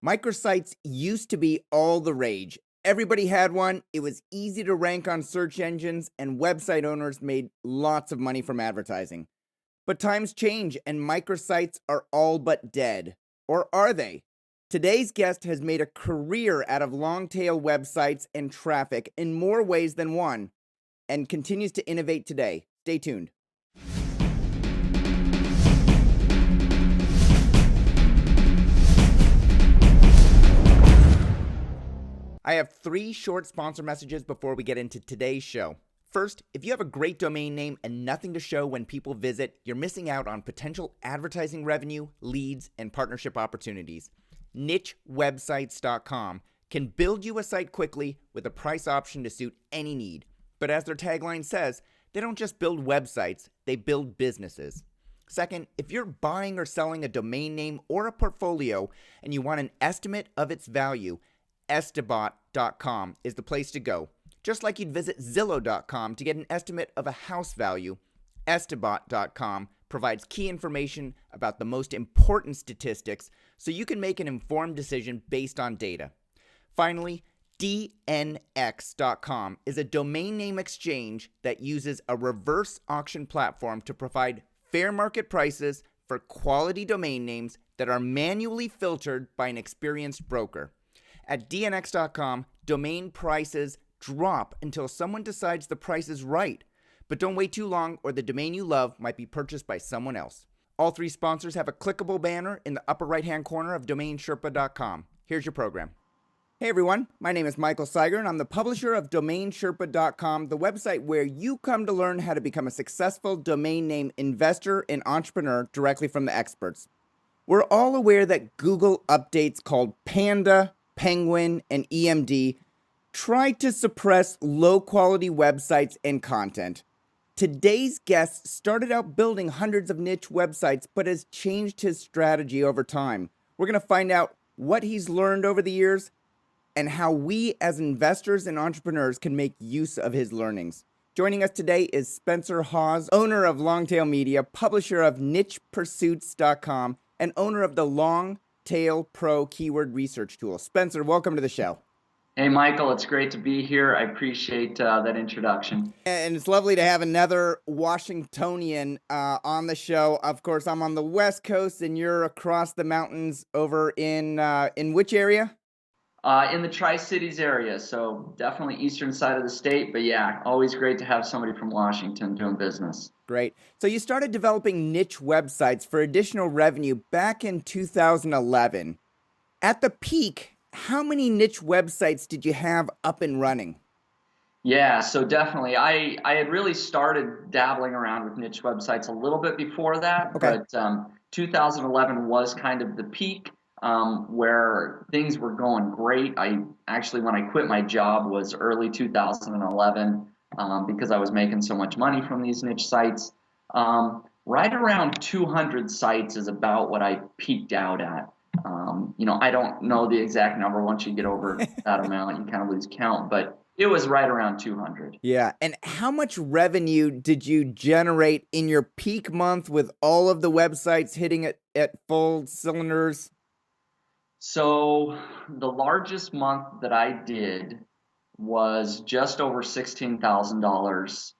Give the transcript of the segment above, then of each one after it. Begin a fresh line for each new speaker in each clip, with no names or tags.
Microsites used to be all the rage. Everybody had one, it was easy to rank on search engines, and website owners made lots of money from advertising. But times change, and microsites are all but dead. Or are they? Today's guest has made a career out of long tail websites and traffic in more ways than one, and continues to innovate today. Stay tuned. I have 3 short sponsor messages before we get into today's show. First, if you have a great domain name and nothing to show when people visit, you're missing out on potential advertising revenue, leads, and partnership opportunities. NicheWebsites.com can build you a site quickly with a price option to suit any need. But as their tagline says, they don't just build websites, they build businesses. Second, if you're buying or selling a domain name or a portfolio and you want an estimate of its value, Estimabot.com is the place to go. Just like you'd visit Zillow.com to get an estimate of a house value, Estimabot.com provides key information about the most important statistics so you can make an informed decision based on data. Finally, DNX.com is a domain name exchange that uses a reverse auction platform to provide fair market prices for quality domain names that are manually filtered by an experienced broker. At DNX.com, domain prices drop until someone decides the price is right. But don't wait too long or the domain you love might be purchased by someone else. All 3 sponsors have a clickable banner in the upper right-hand corner of DomainSherpa.com. Here's your program. Hey everyone, my name is Michael Seiger and I'm the publisher of DomainSherpa.com, the website where you come to learn how to become a successful domain name investor and entrepreneur directly from the experts. We're all aware that Google updates called Panda, Penguin, and EMD try to suppress low-quality websites and content. Today's guest started out building hundreds of niche websites, but has changed his strategy over time. We're going to find out what he's learned over the years and how we as investors and entrepreneurs can make use of his learnings. Joining us today is Spencer Hawes, owner of Longtail Media, publisher of NichePursuits.com, and owner of the Longtail Pro keyword research tool. Spencer, welcome to the show.
Hey, Michael, it's great to be here. I appreciate that introduction.
And it's lovely to have another Washingtonian on the show. Of course, I'm on the West Coast, and you're across the mountains over in which area?
In the Tri-Cities area, so definitely eastern side of the state. But yeah, always great to have somebody from Washington doing business.
Great. So you started developing niche websites for additional revenue back in 2011. At the peak, how many niche websites did you have up and running?
Yeah, so definitely. I had really started dabbling around with niche websites a little bit before that,
Okay.
but 2011 was kind of the peak where things were going great. I actually, when I quit my job, was early 2011 because I was making so much money from these niche sites. Right around 200 sites is about what I peaked out at. I don't know the exact number. Once you get over that amount, you kind of lose count, but it was right around 200.
Yeah. And how much revenue did you generate in your peak month with all of the websites hitting it at full cylinders?
So the largest month that I did was just over $16,000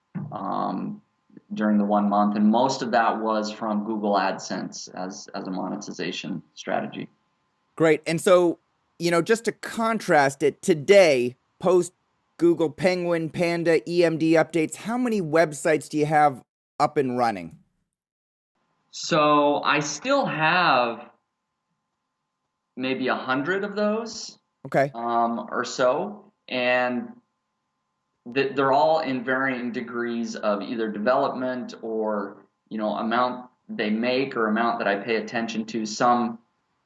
during the 1 month, and most of that was from Google AdSense as a monetization strategy.
Great. And so, just to contrast it, today, post Google Penguin, Panda, EMD updates, how many websites do you have up and running?
So I still have maybe 100 of those,
okay,
or so, and they're all in varying degrees of either development or amount they make or amount that I pay attention to. Some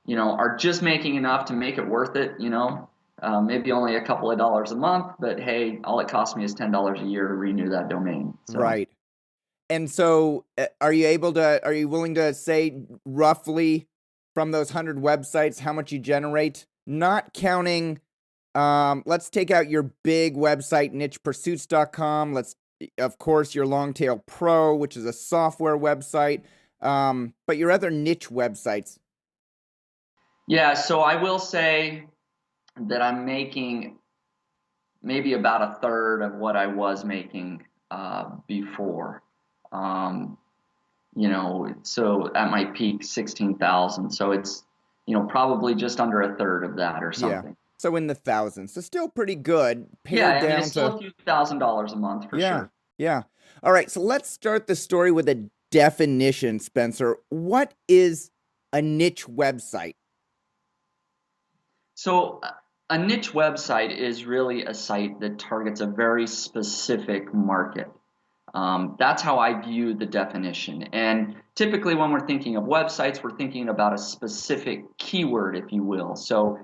are just making enough to make it worth it, maybe only a couple of dollars a month, but hey, all it costs me is $10 a year to renew that domain. So.
Right. And so are you willing to say roughly from those 100 websites how much you generate, not counting, let's take out your big website, NichePursuits.com. Let's, of course, your Longtail Pro, which is a software website, but your other niche websites.
Yeah, so I will say that I'm making maybe about a third of what I was making before. Um, so at my peak, 16,000. So it's, probably just under a third of that or
Yeah.
something.
So in the thousands. So still pretty good
Yeah,
pared
I mean, it's
down
still
to,
a few $1,000s a month for
yeah.
sure.
Yeah. All right. So let's start the story with a definition, Spencer. What is a niche website?
So a niche website is really a site that targets a very specific market. That's how I view the definition. And typically, when we're thinking of websites, we're thinking about a specific keyword, if you will. So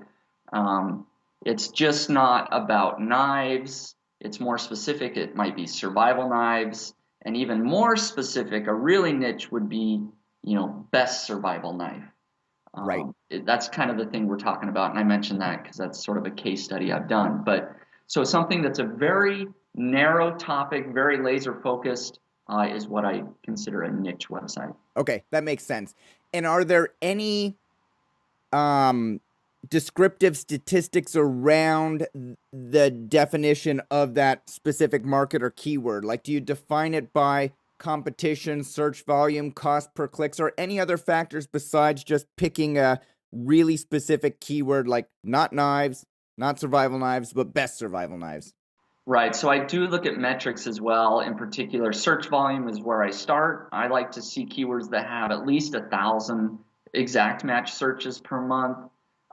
um, it's just not about knives. It's more specific. It might be survival knives, and even more specific, a really niche would be, best survival knife.
Right.
That's kind of the thing we're talking about, and I mentioned that because that's sort of a case study I've done. But so something that's a very narrow topic, very laser focused, is what I consider a niche website.
Okay. That makes sense. And are there any um descriptive statistics around the definition of that specific market or keyword? Like, do you define it by competition, search volume, cost per clicks, or any other factors besides just picking a really specific keyword like not knives, not survival knives, but best survival knives?
Right. So I do look at metrics as well. In particular, search volume is where I start. I like to see keywords that have at least 1,000 exact match searches per month.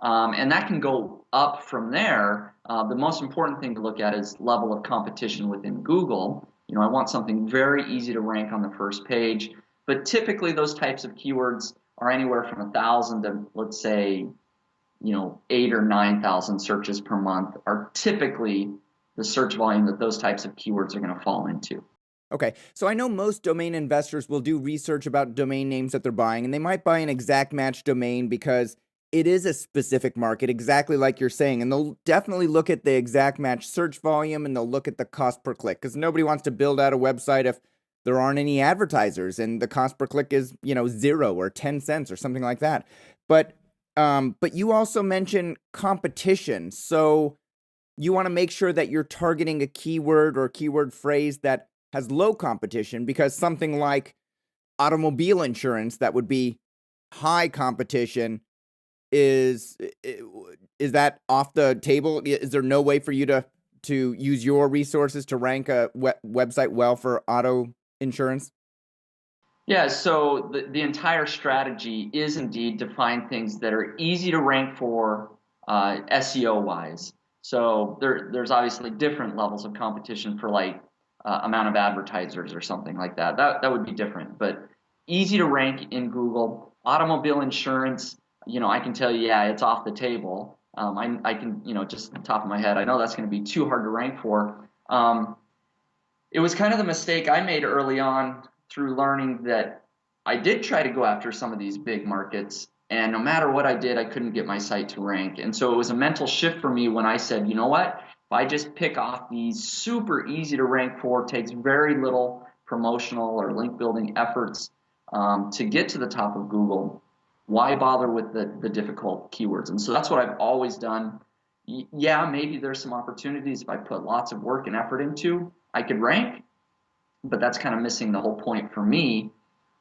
And that can go up from there. The most important thing to look at is level of competition within Google. I want something very easy to rank on the first page. But typically, those types of keywords are anywhere from 1,000 to, let's say, 8 or 9,000 searches per month are typically the search volume that those types of keywords are going to fall into.
Okay, so I know most domain investors will do research about domain names that they're buying, and they might buy an exact match domain because it is a specific market, exactly like you're saying. And they'll definitely look at the exact match search volume and they'll look at the cost per click because nobody wants to build out a website if there aren't any advertisers and the cost per click is, 0 or 10 cents or something like that. But you also mentioned competition. So you want to make sure that you're targeting a keyword or keyword phrase that has low competition because something like automobile insurance that would be high competition is is that off the table? Is there no way for you to use your resources to rank a website well for auto insurance?
Yeah, so the entire strategy is indeed to find things that are easy to rank for SEO wise. So there's obviously different levels of competition for like amount of advertisers or something like that. That would be different, but easy to rank in Google. Automobile insurance, I can tell you, yeah, it's off the table. I can, just on top of my head, I know that's going to be too hard to rank for. It was kind of the mistake I made early on through learning that I did try to go after some of these big markets, and no matter what I did, I couldn't get my site to rank. And so it was a mental shift for me when I said, you know what? If I just pick off these super easy to rank for, takes very little promotional or link building efforts to get to the top of Google, why bother with the difficult keywords? And so that's what I've always done. Yeah, maybe there's some opportunities if I put lots of work and effort into, I could rank, but that's kind of missing the whole point for me.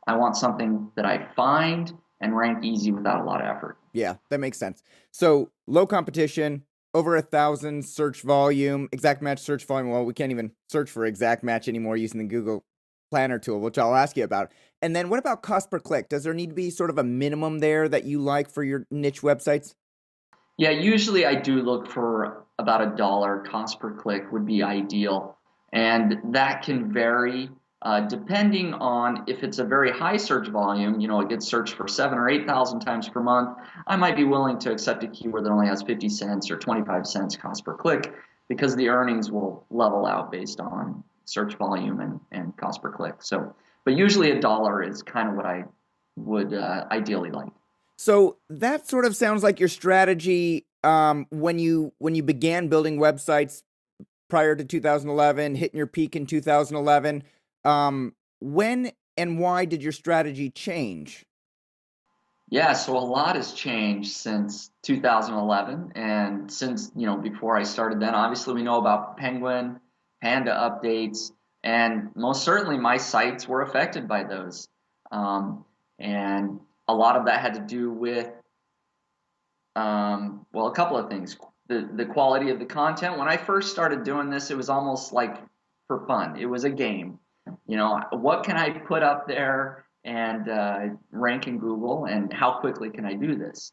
I want something that I find and rank easy without a lot of effort.
Yeah, that makes sense. So low competition, over 1,000 search volume, exact match search volume. Well, we can't even search for exact match anymore using the Google Planner tool, which I'll ask you about. And then what about cost per click? Does there need to be sort of a minimum there that you like for your niche websites?
Yeah, usually I do look for about $1 cost per click would be ideal. And that can vary depending on if it's a very high search volume, it gets searched for 7 or 8,000 times per month. I might be willing to accept a keyword that only has 50 cents or 25 cents cost per click because the earnings will level out based on search volume and cost per click. So, but usually $1 is kind of what I would ideally like.
So that sort of sounds like your strategy when you began building websites prior to 2011, hitting your peak in 2011. When and why did your strategy change?
Yeah, so a lot has changed since 2011 and since, before I started then. Obviously, we know about Penguin, Panda updates, and most certainly my sites were affected by those. Um, and a lot of that had to do with, well, a couple of things. The quality of the content. When I first started doing this, it was almost like for fun. It was a game. What can I put up there and rank in Google, and how quickly can I do this?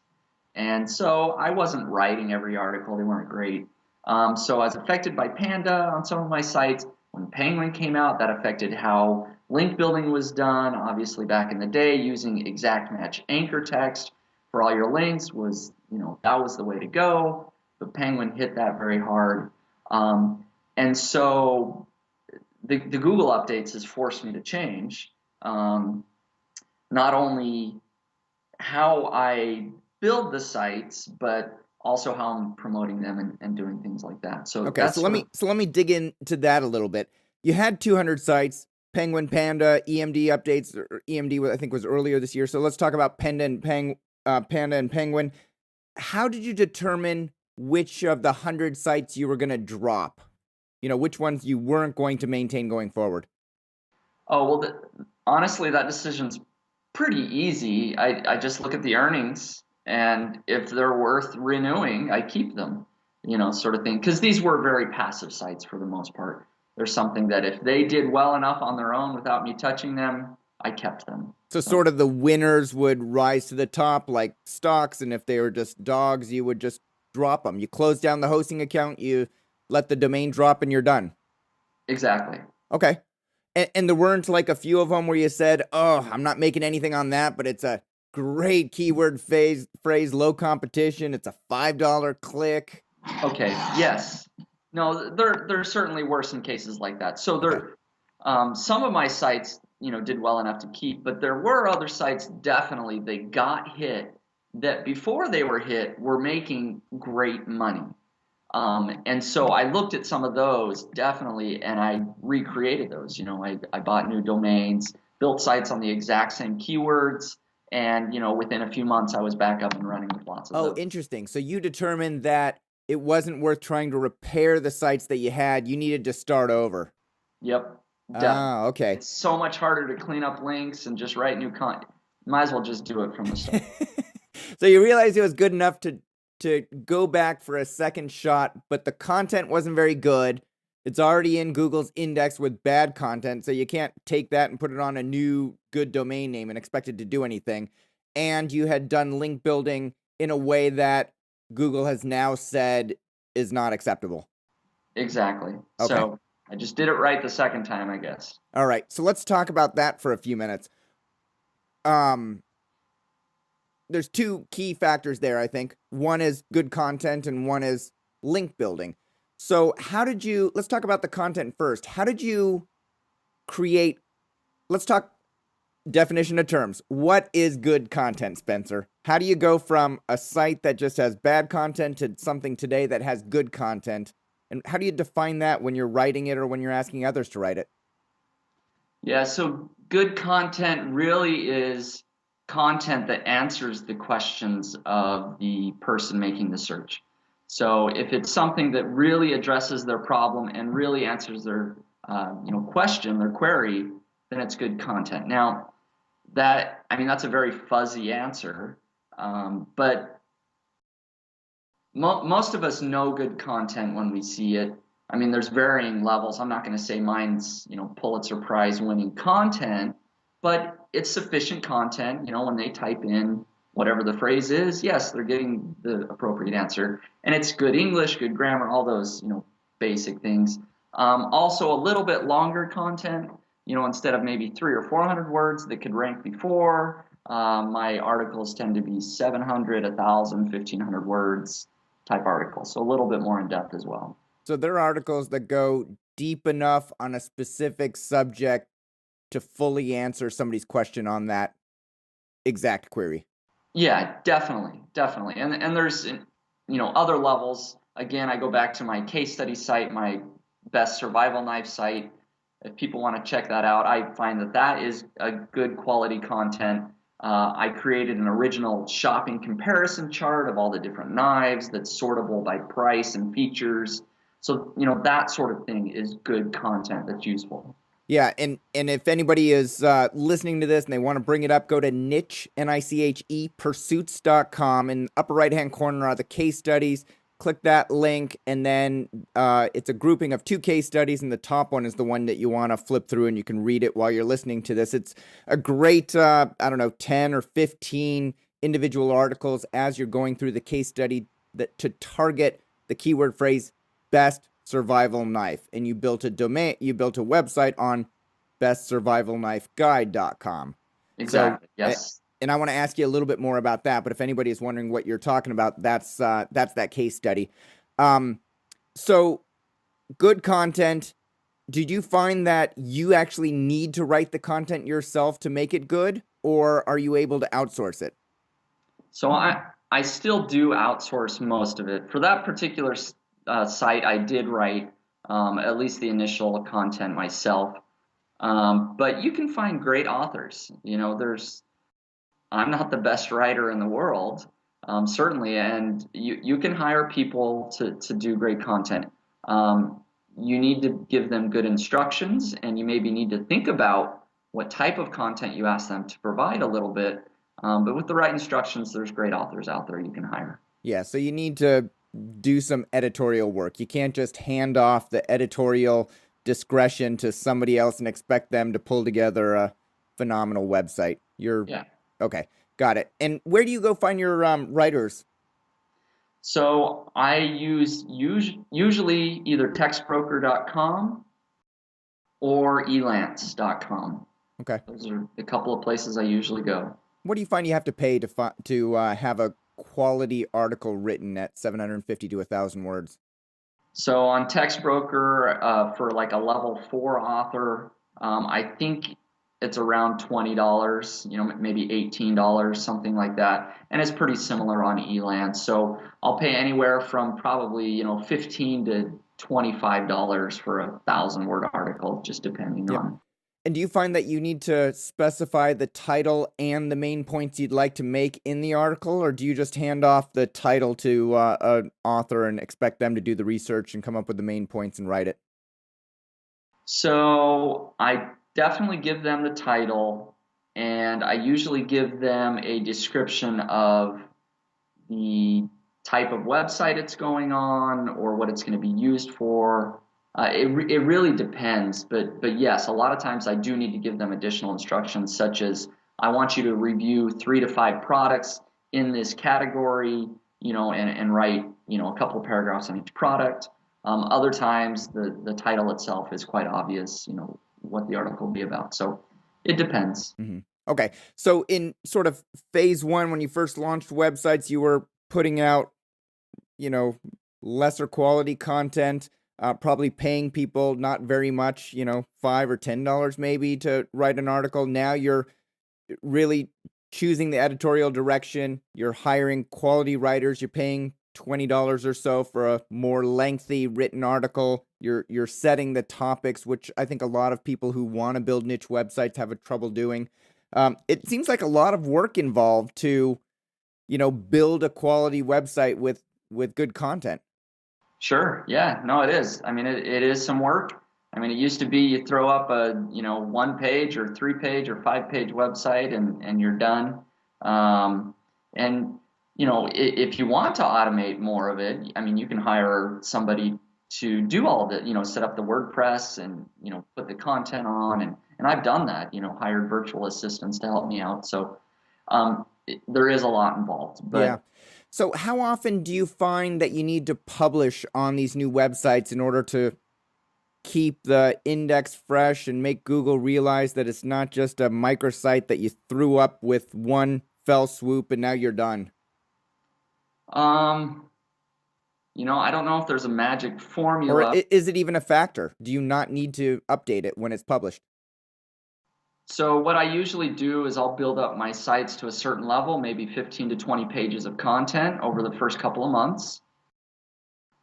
And so I wasn't writing every article; they weren't great. So I was affected by Panda on some of my sites. When Penguin came out, that affected how link building was done. Obviously, back in the day, using exact match anchor text for all your links was, that was the way to go. But Penguin hit that very hard. And so the Google updates has forced me to change, not only how I build the sites, but also how I'm promoting them and doing things like that. So
Okay,
that's
so let
sort of,
me so let me dig into that a little bit. You had 200 sites, Penguin, Panda, EMD updates, or EMD I think was earlier this year. So let's talk about Panda and Penguin. How did you determine which of the 100 sites you were going to drop? Which ones you weren't going to maintain going forward?
oh, well, honestly, that decision's pretty easy. I just look at the earnings, and if they're worth renewing, I keep them, sort of thing. Because these were very passive sites for the most part. There's something that if they did well enough on their own without me touching them, I kept them.
So
So
sort of the winners would rise to the top like stocks, and if they were just dogs, you would just drop them. You close down the hosting account, you let the domain drop, and you're done.
exactly.
Okay. And there weren't like a few of them where you said, "Oh, I'm not making anything on that, but it's a great keyword phrase, low competition. It's a $5 click."
Okay. Yes. No, there certainly were some cases like that. So
Okay.
some of my sites, did well enough to keep, but there were other sites definitely they got hit that before they were hit were making great money. And so I looked at some of those definitely, and I recreated those. I bought new domains, built sites on the exact same keywords, and within a few months I was back up and running with lots of
Oh,
those.
interesting. So you determined that it wasn't worth trying to repair the sites that you had. You needed to start over.
Yep, definitely.
Ah, okay.
It's so much harder to clean up links and just write new content. Might as well just do it from the start.
So you realized it was good enough to go back for a second shot, but the content wasn't very good. It's already in Google's index with bad content, so you can't take that and put it on a new good domain name and expect it to do anything. And you had done link building in a way that Google has now said is not acceptable.
Exactly.
Okay.
So I just did it right the second time, I guess.
All right. So let's talk about that for a few minutes. Um there's two key factors there, I think. One is good content and one is link building. So, let's talk about the content first. How did you create, let's talk definition of terms. What is good content, Spencer? How do you go from a site that just has bad content to something today that has good content? And how do you define that when you're writing it or when you're asking others to write it?
Yeah, so good content really is content that answers the questions of the person making the search. So if it's something that really addresses their problem and really answers their question, their query, then it's good content. Now that's a very fuzzy answer, but most of us know good content when we see it. I mean, there's varying levels. I'm not going to say mine's, Pulitzer Prize winning content, but it's sufficient content. When they type in whatever the phrase is, yes, they're getting the appropriate answer. And it's good English, good grammar, all those, basic things. Also a little bit longer content, instead of maybe 300 or 400 words that could rank before. My articles tend to be 700, 1,000, 1,500 words type articles, so a little bit more in depth as well.
So, there are articles that go deep enough on a specific subject to fully answer somebody's question on that exact query.
Yeah, definitely. And there's other levels. Again, I go back to my case study site, my best survival knife site. If people want to check that out, I find that is a good quality content. I created an original shopping comparison chart of all the different knives that's sortable by price and features. So, that sort of thing is good content that's useful.
Yeah, and if anybody is listening to this and they want to bring it up, go to niche, Niche, pursuits.com. In the upper right-hand corner are the case studies. Click that link, and then it's a grouping of 2 case studies, and the top one is the one that you want to flip through, and you can read it while you're listening to this. It's a great, 10 or 15 individual articles as you're going through the case study to target the keyword phrase best survival knife, and you built a website on bestsurvivalknifeguide.com.
Exactly. Yes.
And I want to ask you a little bit more about that, but if anybody is wondering what you're talking about, that's that case study. So good content. Did you find that you actually need to write the content yourself to make it good, or are you able to outsource it?
So I still do outsource most of it. For that particular site, I did write at least the initial content myself. But you can find great authors. I'm not the best writer in the world, certainly, and you can hire people to do great content. You need to give them good instructions, and you maybe need to think about what type of content you ask them to provide a little bit. But with the right instructions, there's great authors out there you can hire.
Yeah, so you need to do some editorial work. You can't just hand off the editorial discretion to somebody else and expect them to pull together a phenomenal website.
Yeah.
Okay, got it. And where do you go find your writers?
So I use usually either textbroker.com or elance.com.
Okay.
Those are a couple of places I usually go.
What do you find you have to pay to have a quality article written at 750 to 1,000 words?
So on TextBroker, for like a level 4 author, I think it's around $20, maybe $18, something like that. And it's pretty similar on Elance. So I'll pay anywhere from probably, $15 to $25 for a 1,000-word article, just depending on.
And do you find that you need to specify the title and the main points you'd like to make in the article, or do you just hand off the title to an author and expect them to do the research and come up with the main points and write it?
So I definitely give them the title, and I usually give them a description of the type of website it's going on or what it's going to be used for. It really depends, but yes, a lot of times I do need to give them additional instructions, such as I want you to review 3 to 5 products in this category, and write, a couple of paragraphs on each product. Other times the title itself is quite obvious, what the article will be about. So it depends.
Mm-hmm. Okay, so in sort of phase 1, when you first launched websites, you were putting out, lesser quality content. Probably paying people not very much, $5 or $10 maybe to write an article. Now you're really choosing the editorial direction. You're hiring quality writers. You're paying $20 or so for a more lengthy written article. You're setting the topics, which I think a lot of people who want to build niche websites have a trouble doing. It seems like a lot of work involved to, build a quality website with good content.
Sure. Yeah. No, it is. I mean, it is some work. I mean, it used to be you throw up a 1-page or 3-page or 5-page website and you're done. And if you want to automate more of it, I mean, you can hire somebody to do all of it. Set up the WordPress and put the content on, and I've done that. Hired virtual assistants to help me out. So there is a lot involved. But
yeah. So how often do you find that you need to publish on these new websites in order to keep the index fresh and make Google realize that it's not just a microsite that you threw up with one fell swoop and now you're done?
I don't know if there's a magic formula.
Or is it even a factor? Do you not need to update it when it's published?
So what I usually do is I'll build up my sites to a certain level, maybe 15 to 20 pages of content over the first couple of months.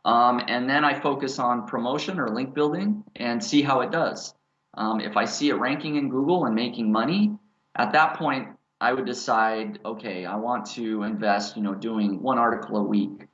And then I focus on promotion or link building and see how it does. If I see it ranking in Google and making money, at that point, I would decide, okay, I want to invest, doing one article a week,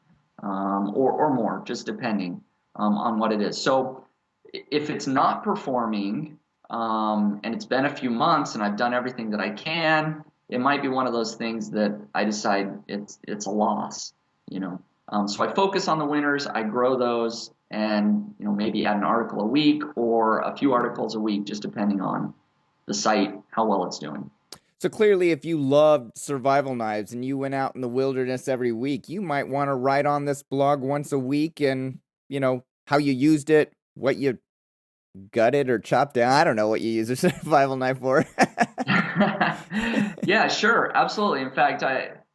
or more, just depending on what it is. So if it's not performing, and it's been a few months and I've done everything that I can, it might be one of those things that I decide it's a loss, you know. So I focus on the winners, I grow those, and maybe add an article a week or a few articles a week, just depending on the site, how well it's doing.
So clearly, if you loved survival knives and you went out in the wilderness every week, you might want to write on this blog once a week and, how you used it, what you gutted or chopped down. I don't know what you use a survival knife for.
Yeah, sure, absolutely. In fact,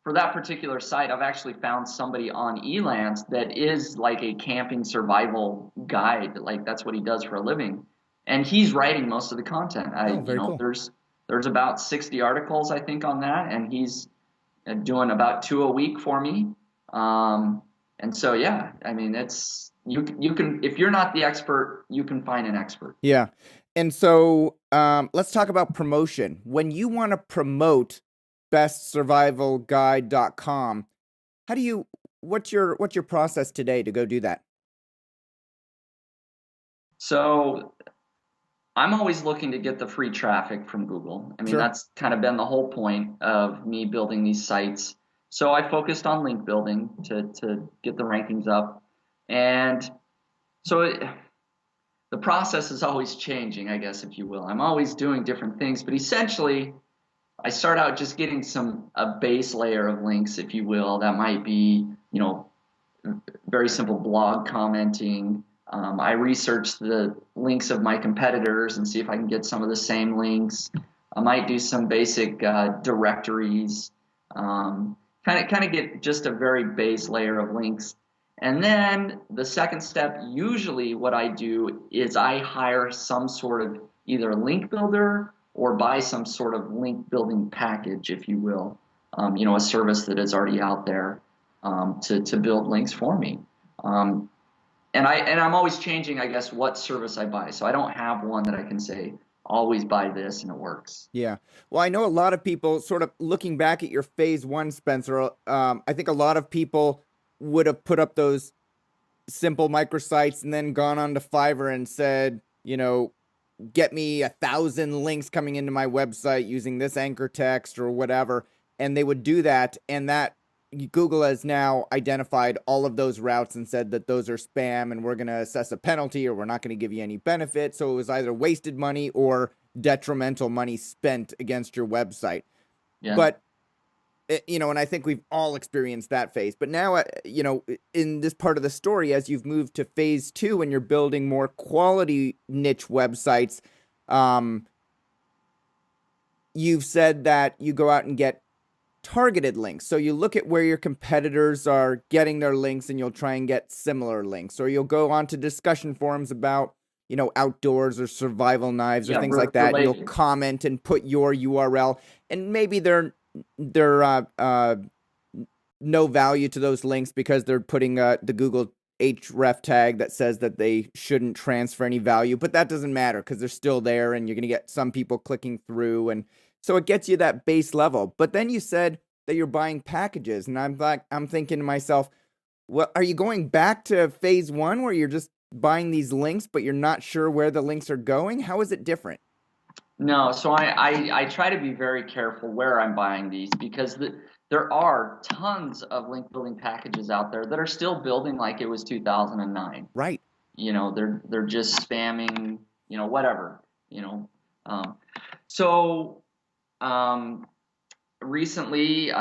for that particular site, I've actually found somebody on Elance that is like a camping survival guide. Like that's what he does for a living, and he's writing most of the content.
Oh, very cool.
There's about 60 articles I think on that, and he's doing about 2 a week for me. And so yeah, I mean it's you can if you're not the expert, you can find an expert.
Yeah. And so let's talk about promotion. When you want to promote bestsurvivalguide.com, what's your process today to go do that?
So I'm always looking to get the free traffic from Google. I mean,
Sure.
that's kind of been the whole point of me building these sites. So I focused on link building to get the rankings up. And so the process is always changing, I guess, if you will. I'm always doing different things, but essentially I start out just getting a base layer of links, if you will. That might be, very simple blog commenting. I research the links of my competitors and see if I can get some of the same links. I might do some basic directories, kind of get just a very base layer of links. And then the second step, usually what I do is I hire some sort of either link builder or buy some sort of link building package, if you will, a service that is already out there to build links for me. And I'm always changing, I guess, what service I buy. So I don't have one that I can say always buy this and it works.
Yeah. Well, I know a lot of people sort of looking back at your phase one, Spencer. I think a lot of people would have put up those simple microsites and then gone on to Fiverr and said, get me 1,000 links coming into my website using this anchor text or whatever. And they would do that. And that Google has now identified all of those routes and said that those are spam and we're going to assess a penalty or we're not going to give you any benefit. So it was either wasted money or detrimental money spent against your website.
Yeah.
But, and I think we've all experienced that phase. But now, in this part of the story, as you've moved to phase two and you're building more quality niche websites, you've said that you go out and get targeted links. So you look at where your competitors are getting their links and you'll try and get similar links, or you'll go on to discussion forums about, outdoors or survival knives or things like that. And you'll comment and put your URL, and maybe they're no value to those links because they're putting the Google href tag that says that they shouldn't transfer any value, but that doesn't matter because they're still there and you're going to get some people clicking through. And so it gets you that base level. But then you said that you're buying packages, and I'm thinking to myself, well, are you going back to phase one where you're just buying these links, but you're not sure where the links are going? How is it different?
No, so I try to be very careful where I'm buying these because there are tons of link building packages out there that are still building like it was 2009.
Right.
They're just spamming, whatever, So recently,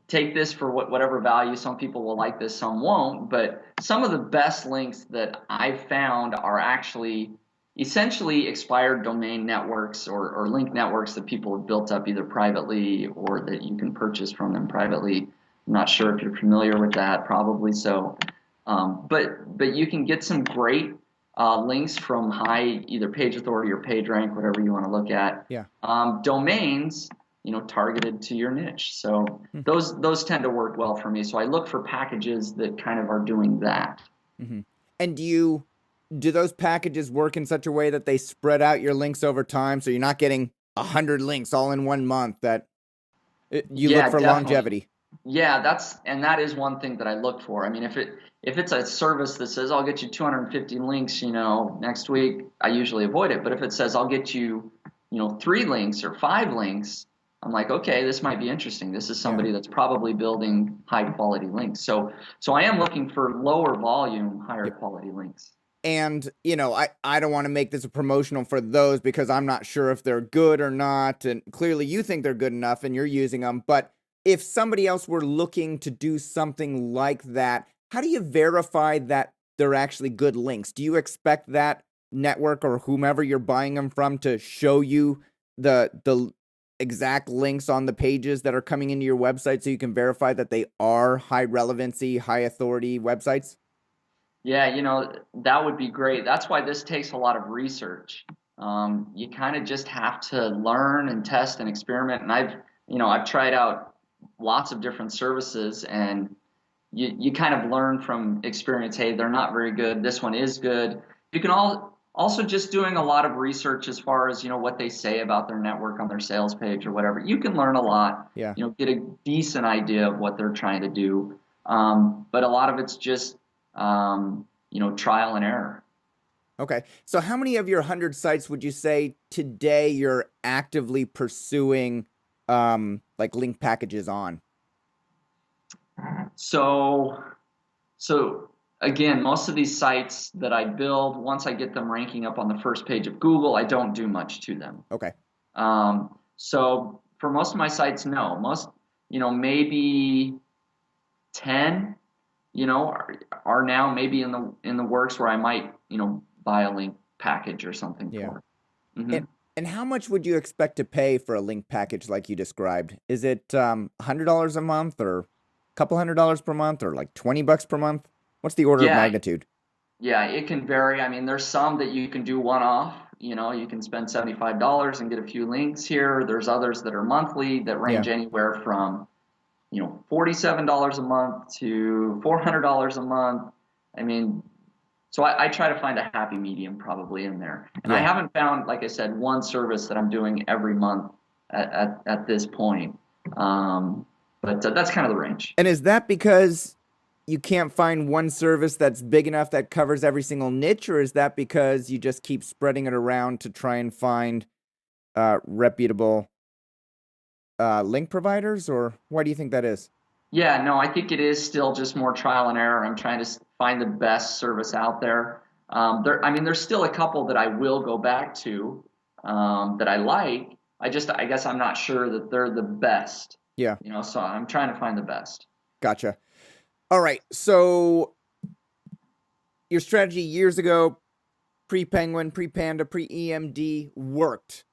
take this for whatever value. Some people will like this, some won't. But some of the best links that I've found are actually essentially expired domain networks or link networks that people have built up either privately or that you can purchase from them privately. I'm not sure if you're familiar with that, probably so. But you can get some great links from high either page authority or page rank, whatever you want to look at.
Yeah.
Domains, targeted to your niche. So those tend to work well for me. So I look for packages that kind of are doing that.
Mm-hmm. And do those packages work in such a way that they spread out your links over time, so you're not getting 100 links all in 1 month that you look
Yeah,
for
definitely.
longevity.
Yeah, that is one thing that I look for. I mean, if it's a service that says I'll get you 250 links, next week, I usually avoid it. But if it says I'll get you, 3 links or 5 links, I'm like, okay, this might be interesting. This is
Yeah.
somebody that's probably building high quality links. So I am looking for lower volume, higher quality links.
And, I don't want to make this a promotional for those because I'm not sure if they're good or not. And clearly you think they're good enough and you're using them. But if somebody else were looking to do something like that, how do you verify that they're actually good links? Do you expect that network or whomever you're buying them from to show you the exact links on the pages that are coming into your website so you can verify that they are high relevancy, high authority websites?
Yeah, that would be great. That's why this takes a lot of research. You kind of just have to learn and test and experiment. And I've tried out lots of different services, and you kind of learn from experience. Hey, they're not very good. This one is good. You can also just doing a lot of research as far as what they say about their network on their sales page or whatever. You can learn a lot.
Yeah.
Get a decent idea of what they're trying to do. But a lot of it's just trial and error.
Okay. So how many of your 100 sites would you say today you're actively pursuing like link packages on?
So, so again, most of these sites that I build, once I get them ranking up on the first page of Google, I don't do much to them.
Okay.
So for most of my sites, no. Most, maybe 10, are now maybe in the works where I might, buy a link package or something
Yeah.
for it. Mm-hmm.
And how much would you expect to pay for a link package like you described? Is it $100 a month or a couple $100 per month or like $20 per month? What's the order of
Yeah,
magnitude?
yeah, it can vary. I mean, there's some that you can do one off. You can spend $75 and get a few links here. There's others that are monthly that range
Yeah.
anywhere from, $47 a month to $400 a month. I mean, so I try to find a happy medium probably in there. And I
Yeah.
haven't found, like I said, one service that I'm doing every month at this point. But that's kind of the range.
And is that because you can't find one service that's big enough that covers every single niche, or is that because you just keep spreading it around to try and find reputable link providers, or why do you think that is?
Yeah, no, I think it is still just more trial and error. I'm trying to find the best service out there. I mean, there's still a couple that I will go back to that I like. I guess I'm not sure that they're the best.
Yeah,
So I'm trying to find the best.
gotcha. All right, so your strategy years ago, pre-Penguin, pre-Panda, pre-EMD worked.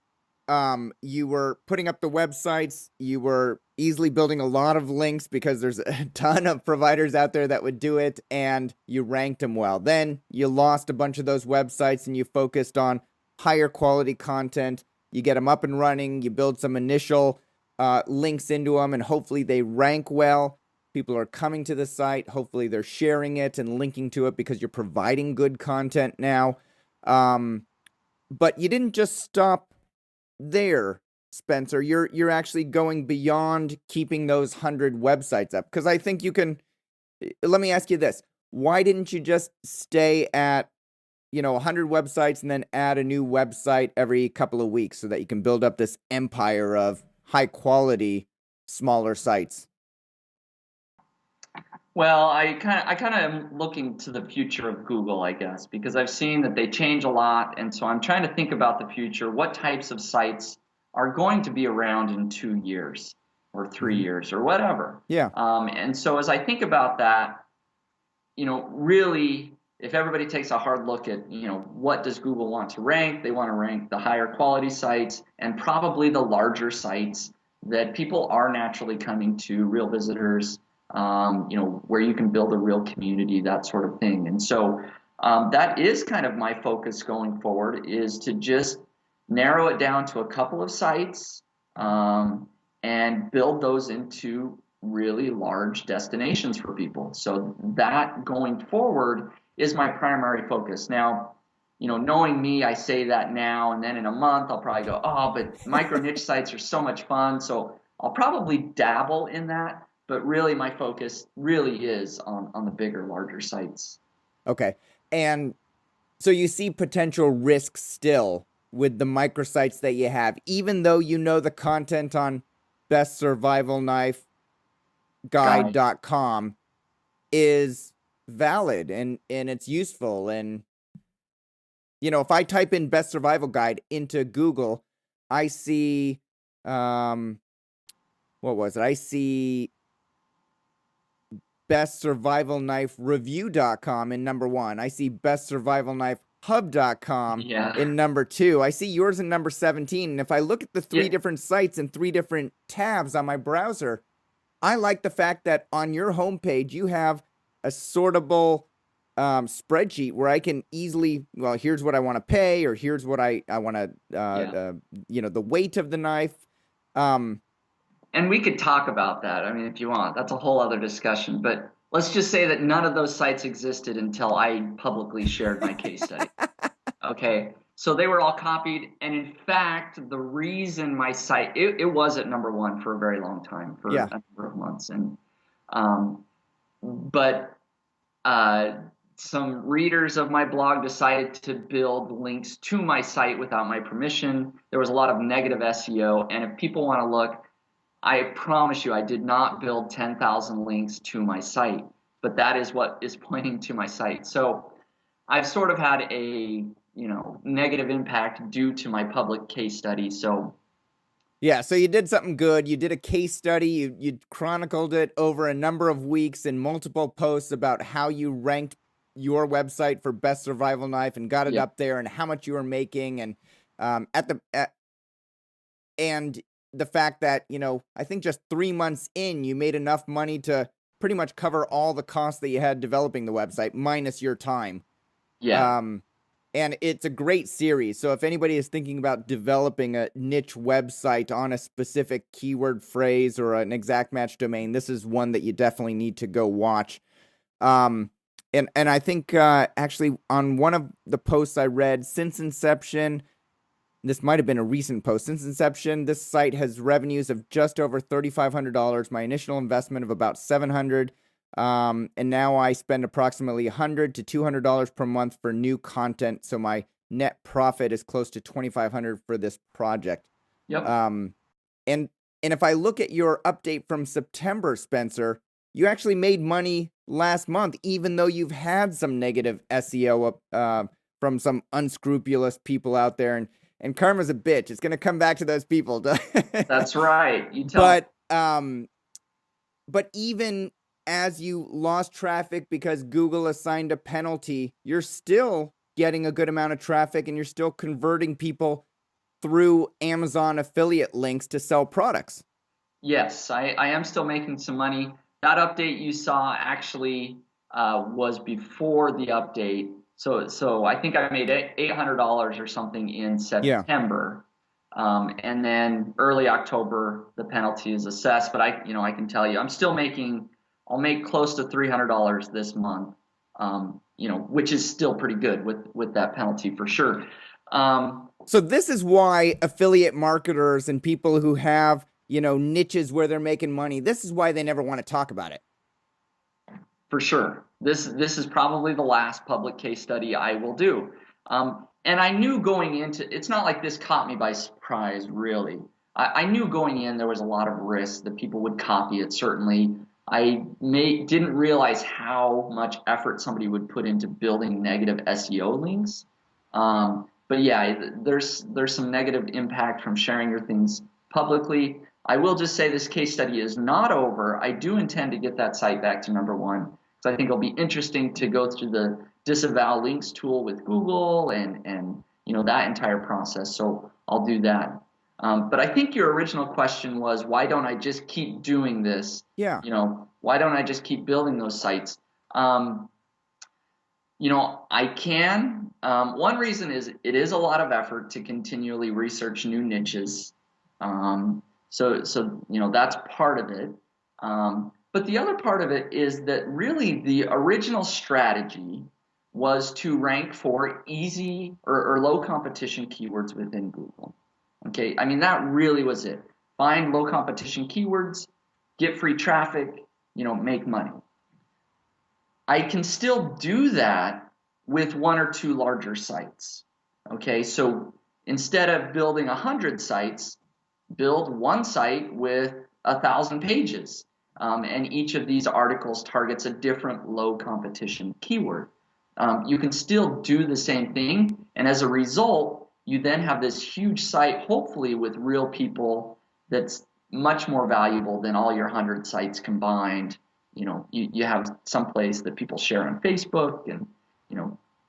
You were putting up the websites, you were easily building a lot of links because there's a ton of providers out there that would do it, and you ranked them well. Then you lost a bunch of those websites and you focused on higher quality content. You get them up and running, you build some initial links into them, and hopefully they rank well. People are coming to the site. Hopefully they're sharing it and linking to it because you're providing good content now. But you didn't just stop there, Spencer. You're actually going beyond keeping those 100 websites up, because I think you can. Let me ask you this: why didn't you just stay at 100 websites and then add a new website every couple of weeks so that you can build up this empire of high quality smaller sites?
Well, I kind of am looking to the future of Google, I guess, because I've seen that they change a lot, and so I'm trying to think about the future. What types of sites are going to be around in 2 years or 3 years or whatever?
Yeah.
And so as I think about that, really, if everybody takes a hard look at, what does Google want to rank? They want to rank the higher quality sites and probably the larger sites that people are naturally coming to, real visitors, where you can build a real community, that sort of thing. And so that is kind of my focus going forward, is to just narrow it down to a couple of sites and build those into really large destinations for people. So that going forward is my primary focus. Now, knowing me, I say that now, and then in a month I'll probably go, oh, but micro niche sites are so much fun. So I'll probably dabble in that, but really my focus really is on the bigger, larger sites.
Okay. And so you see potential risks still with the microsites that you have, even though you know the content on bestsurvivalknifeguide.com is valid and it's useful. And, if I type in best survival guide into Google, I see, what was it? I see bestsurvivalknifereview.com in number 1. I see bestsurvivalknifehub.com in number 2. I see yours in number 17. And if I look at the 3 different sites and 3 different tabs on my browser, I like the fact that on your homepage, you have a sortable spreadsheet where I can easily, well, here's what I want to pay, or here's what I want to, the weight of the knife.
And we could talk about that. I mean, if you want, that's a whole other discussion. But let's just say that none of those sites existed until I publicly shared my case study. Okay. So they were all copied. And in fact, the reason my site, it was at number 1 for a very long time, for a number of months. And, some readers of my blog decided to build links to my site without my permission. There was a lot of negative SEO. And if people want to look, I promise you, I did not build 10,000 links to my site, but that is what is pointing to my site. So I've sort of had a, negative impact due to my public case study. So
yeah, so you did something good. You did a case study. You chronicled it over a number of weeks in multiple posts about how you ranked your website for best survival knife and got it up there, and how much you were making, and and the fact that, I think just 3 months in, you made enough money to pretty much cover all the costs that you had developing the website, minus your time.
Yeah.
And it's a great series. So if anybody is thinking about developing a niche website on a specific keyword phrase or an exact match domain, this is one that you definitely need to go watch. And I think actually on one of the posts I read, since inception, this might have been a recent post. Since inception, this site has revenues of just over $3,500. My initial investment of about $700, and now I spend approximately $100 to $200 per month for new content. So my net profit is close to $2,500 for this project.
Yep.
And if I look at your update from September, Spencer, you actually made money last month, even though you've had some negative SEO from some unscrupulous people out there. And karma's a bitch. It's going to come back to those people.
That's right. You tell
But even as you lost traffic because Google assigned a penalty, you're still getting a good amount of traffic, and you're still converting people through Amazon affiliate links to sell products.
Yes, I am still making some money. That update you saw actually was before the update. So I think I made $800 or something in September, and then early October the penalty is assessed. But I can tell you, I'll make close to $300 this month, which is still pretty good with that penalty for sure.
So this is why affiliate marketers and people who have niches where they're making money, this is why they never want to talk about it.
For sure. This is probably the last public case study I will do. And I knew going into, it's not like this caught me by surprise, really. I knew going in there was a lot of risk that people would copy it, certainly. I didn't realize how much effort somebody would put into building negative SEO links. But yeah, there's some negative impact from sharing your things publicly. I will just say this case study is not over. I do intend to get that site back to number 1. So I think it'll be interesting to go through the disavow links tool with Google and that entire process. So I'll do that. But I think your original question was, why don't I just keep doing this?
Yeah.
Why don't I just keep building those sites? I can. One reason is it is a lot of effort to continually research new niches. So that's part of it. But the other part of it is that really the original strategy was to rank for easy or low competition keywords within Google. Okay, I mean, that really was it. Find low competition keywords, get free traffic, make money. I can still do that with one or two larger sites. Okay, so instead of building 100 sites, build one site with 1,000 pages. And each of these articles targets a different low competition keyword. You can still do the same thing, and as a result, you then have this huge site, hopefully with real people, that's much more valuable than all your 100 sites combined. You have some place that people share on Facebook and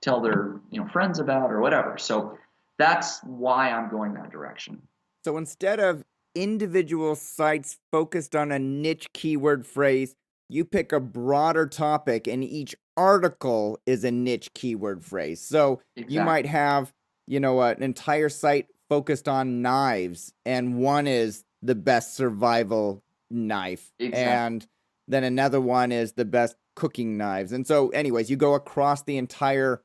tell their friends about or whatever. So that's why I'm going that direction.
So instead of individual sites focused on a niche keyword phrase, you pick a broader topic and each article is a niche keyword phrase. So
Exactly.
you might have, an entire site focused on knives, and one is the best survival knife.
Exactly.
And then another one is the best cooking knives. And so anyways, you go across the entire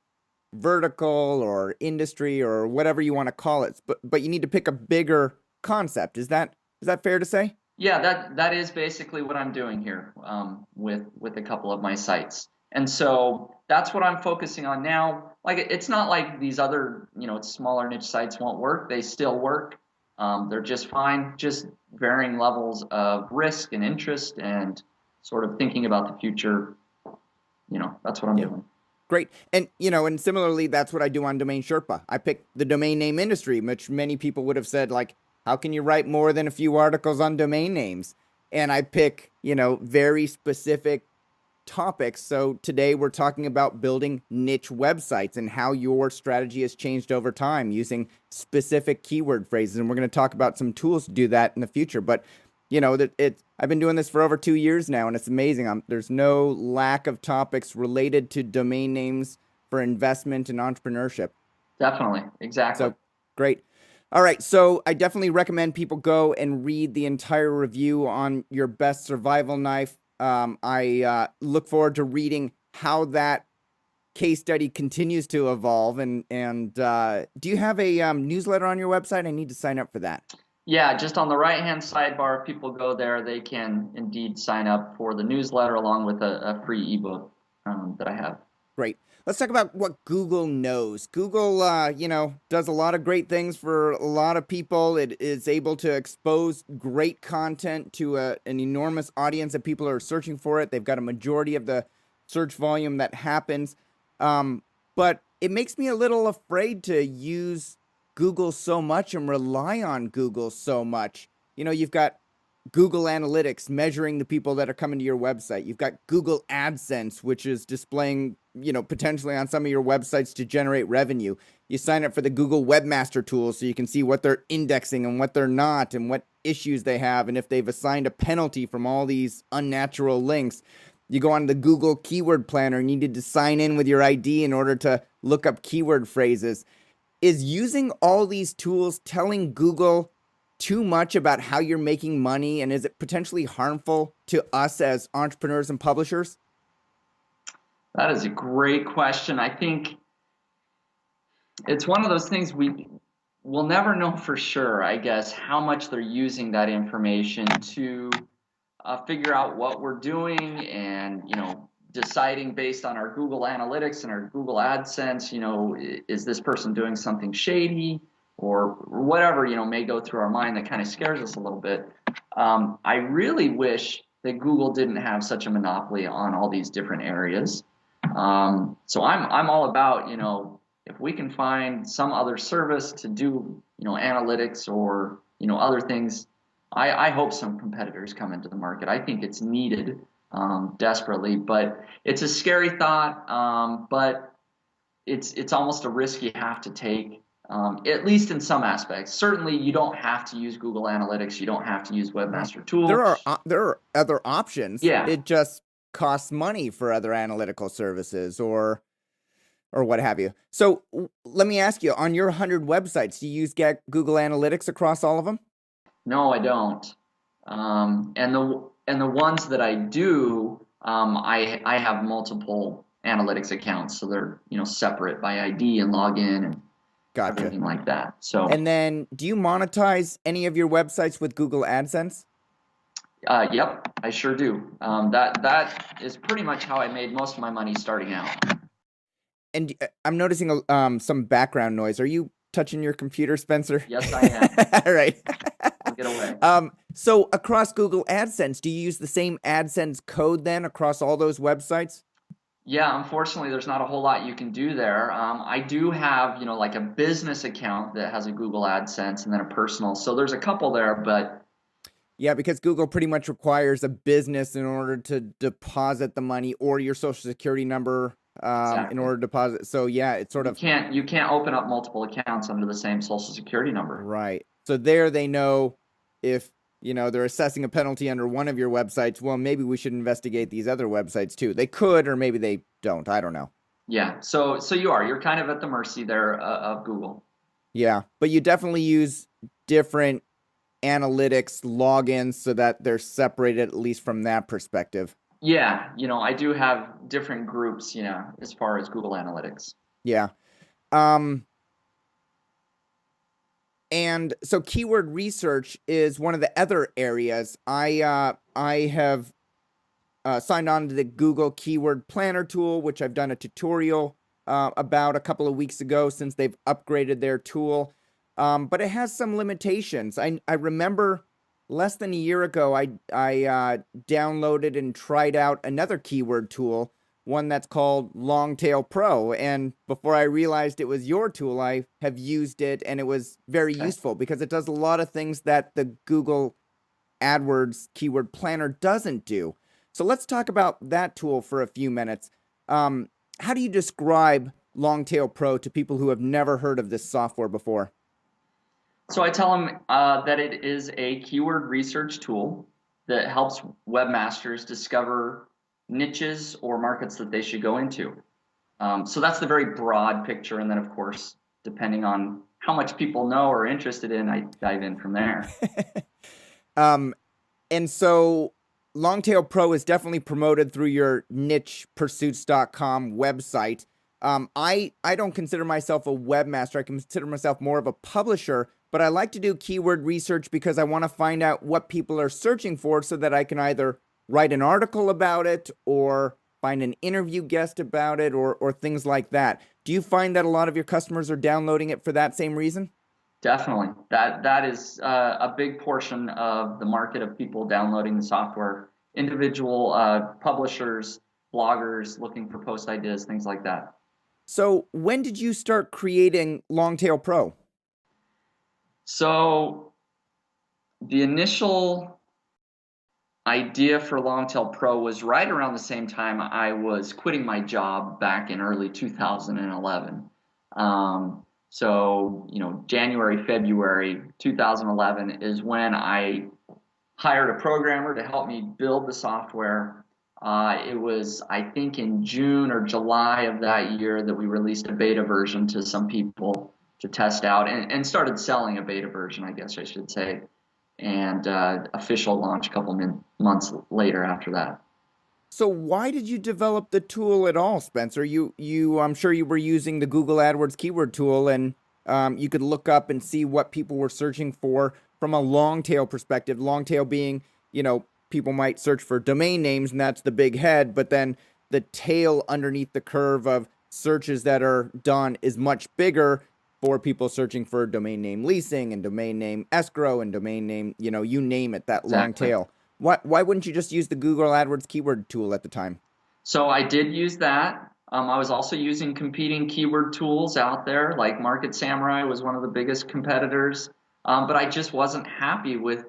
vertical or industry or whatever you want to call it, but you need to pick a bigger concept. Is that fair to say?
Yeah, that is basically what I'm doing here with a couple of my sites, and so that's what I'm focusing on now. Like, it's not like these other smaller niche sites won't work; they still work. They're just fine, just varying levels of risk and interest, and sort of thinking about the future. That's what I'm doing.
Great. And, and similarly, that's what I do on Domain Sherpa. I pick the domain name industry, which many people would have said, like, how can you write more than a few articles on domain names? And I pick, very specific topics. So today we're talking about building niche websites and how your strategy has changed over time using specific keyword phrases. And we're going to talk about some tools to do that in the future. But I've been doing this for over 2 years now, and it's amazing. There's no lack of topics related to domain names for investment and entrepreneurship.
Definitely. Exactly.
So great. All right. So I definitely recommend people go and read the entire review on your best survival knife. I look forward to reading how that case study continues to evolve. And do you have a newsletter on your website? I need to sign up for that.
Yeah, just on the right-hand sidebar, if people go there, they can indeed sign up for the newsletter along with a free ebook that I have.
Great. Let's talk about what Google knows. Google, does a lot of great things for a lot of people. It is able to expose great content to an enormous audience of people who are searching for it. They've got a majority of the search volume that happens. But it makes me a little afraid to use Google so much and rely on Google so much. You've got Google Analytics measuring the people that are coming to your website. You've got Google AdSense, which is displaying, potentially on some of your websites to generate revenue. You sign up for the Google Webmaster Tool so you can see what they're indexing and what they're not and what issues they have and if they've assigned a penalty from all these unnatural links. You go on the Google Keyword Planner and you need to sign in with your ID in order to look up keyword phrases. Is using all these tools telling Google too much about how you're making money, and is it potentially harmful to us as entrepreneurs and publishers?
That is a great question. I think it's one of those things we'll never know for sure, I guess, how much they're using that information to figure out what we're doing and, deciding based on our Google Analytics and our Google AdSense, is this person doing something shady or whatever, may go through our mind that kind of scares us a little bit. I really wish that Google didn't have such a monopoly on all these different areas. So I'm all about, if we can find some other service to do, analytics or, other things, I hope some competitors come into the market. I think it's needed desperately, but it's a scary thought. But it's almost a risk you have to take, at least in some aspects. Certainly, you don't have to use Google Analytics. You don't have to use Webmaster Tools.
There are other options.
Yeah.
It just costs money for other analytical services or what have you. So let me ask you, on your 100 websites, do you use Google Analytics across all of them?
No, I don't. And the ones that I do, I have multiple analytics accounts, so they're separate by ID and login and
Gotcha.
everything like that. So,
And then do you monetize any of your websites with Google AdSense?
yep, I sure do. That is pretty much how I made most of my money starting out.
And I'm noticing some background noise. Are you touching your computer, Spencer?
Yes, I am.
All right.
Get away.
So across Google AdSense, do you use the same AdSense code then across all those websites?
Yeah, unfortunately, there's not a whole lot you can do there. I do have, like a business account that has a Google AdSense and then a personal. So there's a couple there, but
Yeah, because Google pretty much requires a business in order to deposit the money or your social security number
exactly.
in order to deposit. So yeah, it's sort of
you can't open up multiple accounts under the same social security number.
right. So there they know if they're assessing a penalty under one of your websites, well, maybe we should investigate these other websites too. They could, or maybe they don't. I don't know.
Yeah. So you're kind of at the mercy there of Google.
Yeah, but you definitely use different analytics logins so that they're separated, at least from that perspective.
Yeah, I do have different groups, as far as Google Analytics.
Yeah. And so keyword research is one of the other areas. I have signed on to the Google Keyword Planner tool, which I've done a tutorial about a couple of weeks ago since they've upgraded their tool. But it has some limitations. I remember less than a year ago, I downloaded and tried out another keyword tool, one that's called Longtail Pro. And before I realized it was your tool, I have used it, and it was very useful because it does a lot of things that the Google AdWords Keyword Planner doesn't do. So let's talk about that tool for a few minutes. How do you describe Longtail Pro to people who have never heard of this software before?
So I tell them that it is a keyword research tool that helps webmasters discover niches or markets that they should go into. So that's the very broad picture. And then, of course, depending on how much people know or are interested in, I dive in from there.
And so Longtail Pro is definitely promoted through your nichepursuits.com website. I don't consider myself a webmaster. I consider myself more of a publisher, but I like to do keyword research because I want to find out what people are searching for so that I can either write an article about it or find an interview guest about it or things like that. Do you find that a lot of your customers are downloading it for that same reason?
Definitely. That is a big portion of the market of people downloading the software. Individual publishers, bloggers looking for post ideas, things like that.
So when did you start creating Longtail Pro?
So the initial idea for Longtail Pro was right around the same time I was quitting my job back in early 2011. So, January, February 2011 is when I hired a programmer to help me build the software. It was, I think, in June or July of that year that we released a beta version to some people to test out and started selling a beta version, I guess I should say, and official launch a couple months later after that.
So why did you develop the tool at all, Spencer? I'm sure you were using the Google AdWords keyword tool, and you could look up and see what people were searching for from a long tail perspective. Long tail being, people might search for domain names, and that's the big head, but then the tail underneath the curve of searches that are done is much bigger for people searching for domain name leasing and domain name escrow and domain name, you name it, that long tail. Why wouldn't you just use the Google AdWords keyword tool at the time?
So I did use that. I was also using competing keyword tools out there, like Market Samurai was one of the biggest competitors, but I just wasn't happy with